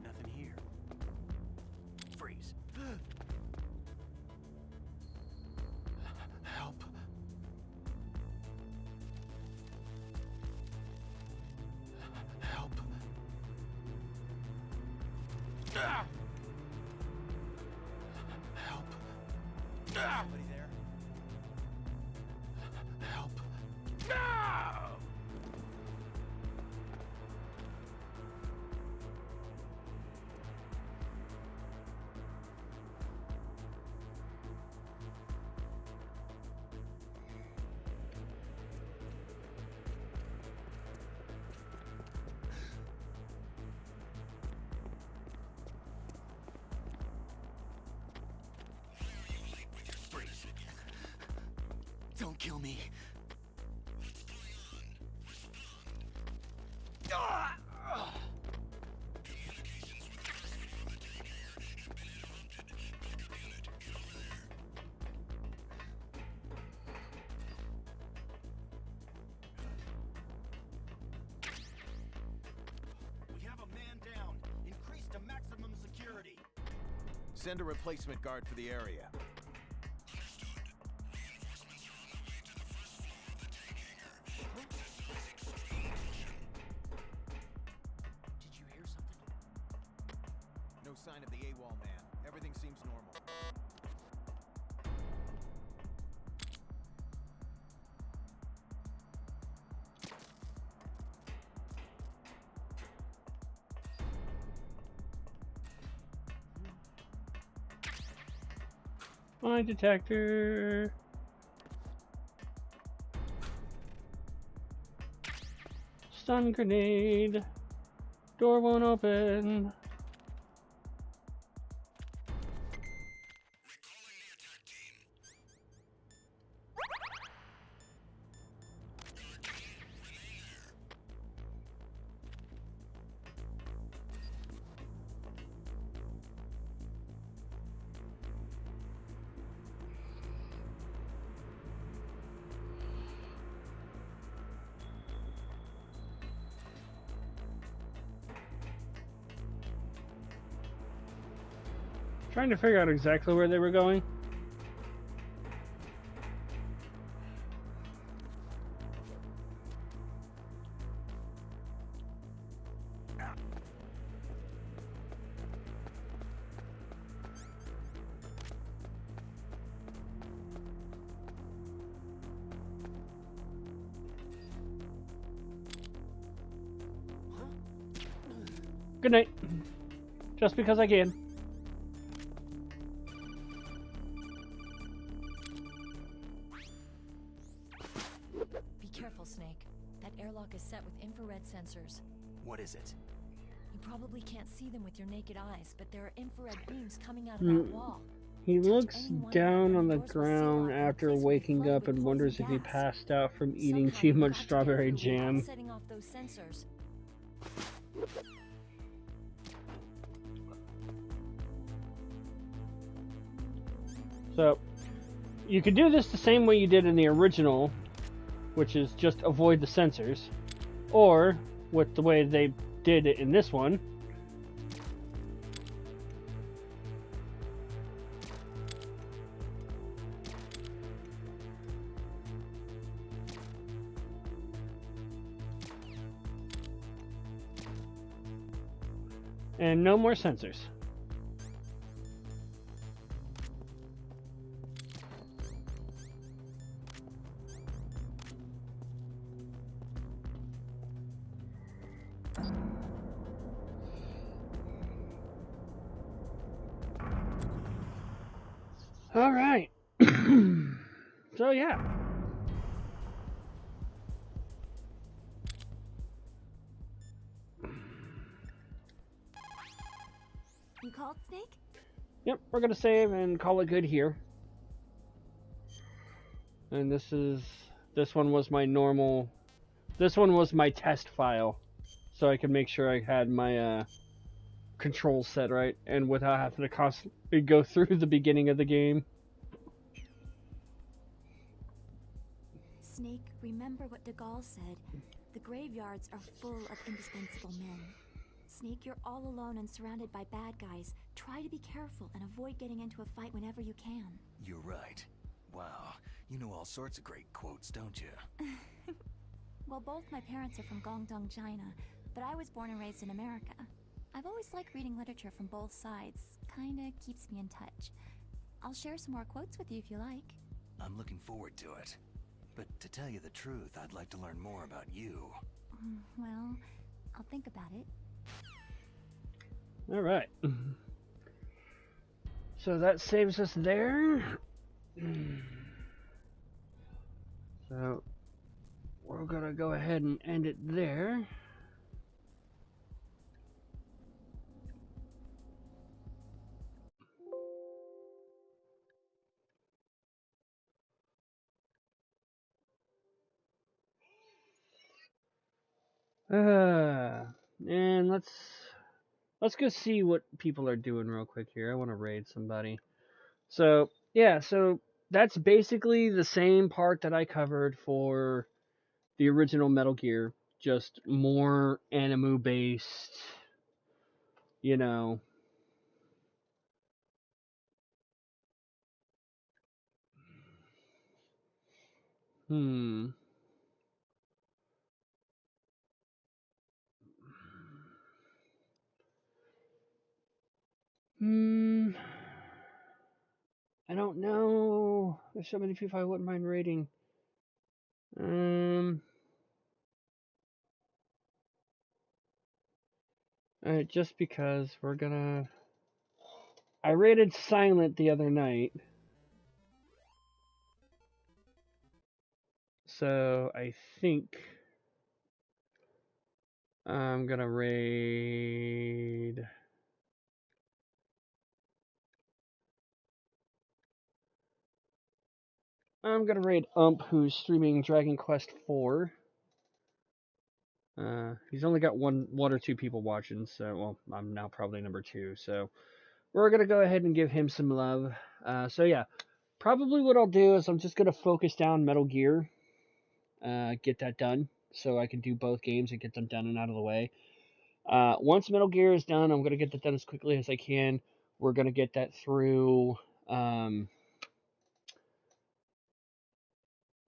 Nothing here. Freeze. Help. Help. Help. Somebody there? Help. Freeze. Don't kill me. We have a man down. Increase to maximum security. Send a replacement guard for the area. Did you hear something? No sign of the AWOL man. Everything seems normal. Lie detector. Stun grenade. Door won't open. Trying to figure out exactly where they were going. Good night. Just because I can. Be careful, Snake. That airlock airlock is set with infrared sensors. What is it? You probably can't see them with your naked eyes, but there are infrared beams coming out of that wall. He Touch looks any one of them down and on the the doors will seal ground off and after the place will be waking flooded up with and wonders if poison he gas. passed out from eating Somehow too you've much got to get strawberry through without jam. setting off those sensors. So, you could do this the same way you did in the original, which is just avoid the sensors, or with the way they did it in this one. And no more sensors. All right. So yeah. You called, Snake? Yep, we're gonna save and call it good here. And this one was my normal. This one was my test file, so I could make sure I had my controls set right, and without having to constantly go through the beginning of the game. Snake, remember what de Gaulle said. The graveyards are full of indispensable men. Snake, you're all alone and surrounded by bad guys. Try to be careful and avoid getting into a fight whenever you can. You're right. Wow, you know all sorts of great quotes, don't you? Well, both my parents are from Guangdong, China, but I was born and raised in America. I've always liked reading literature from both sides. Kinda keeps me in touch. I'll share some more quotes with you if you like. I'm looking forward to it. But to tell you the truth, I'd like to learn more about you. Well, I'll think about it. All right. So that saves us there. So we're gonna go ahead and end it there. And let's go see what people are doing real quick here. I want to raid somebody. So yeah, so that's basically the same part that I covered for the original Metal Gear, just more anime based, you know. I don't know. There's so many people I wouldn't mind raiding. Alright, just because we're gonna... I raided Silent the other night. So I think I'm gonna raid... I'm gonna raid Ump, who's streaming Dragon Quest IV. He's only got one or two people watching, so, well, I'm now probably number 2, so we're gonna go ahead and give him some love. So yeah, probably what I'll do is I'm just gonna focus down Metal Gear, get that done, so I can do both games and get them done and out of the way. Once Metal Gear is done, I'm gonna get that done as quickly as I can. We're gonna get that through.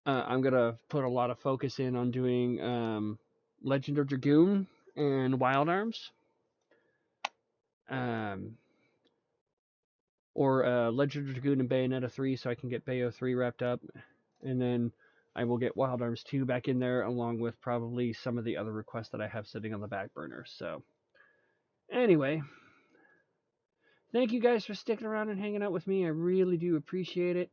I'm gonna put a lot of focus in on doing Legend of Dragoon and Wild Arms, or Legend of Dragoon and Bayonetta 3, so I can get Bayo 3 wrapped up, and then I will get Wild Arms 2 back in there, along with probably some of the other requests that I have sitting on the back burner. So, anyway, thank you guys for sticking around and hanging out with me. I really do appreciate it.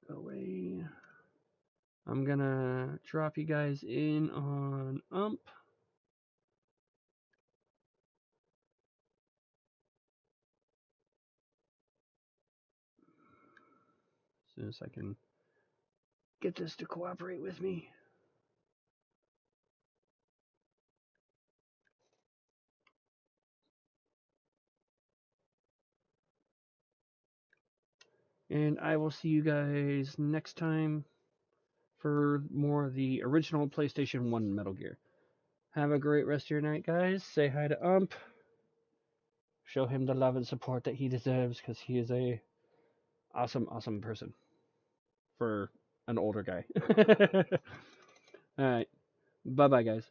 Away. I'm gonna drop you guys in on UMP. As soon as I can get this to cooperate with me. And I will see you guys next time for more of the original PlayStation 1 Metal Gear. Have a great rest of your night, guys. Say hi to UMP. Show him the love and support that he deserves, because he is a awesome, awesome person for an older guy. Alright. Bye-bye, guys.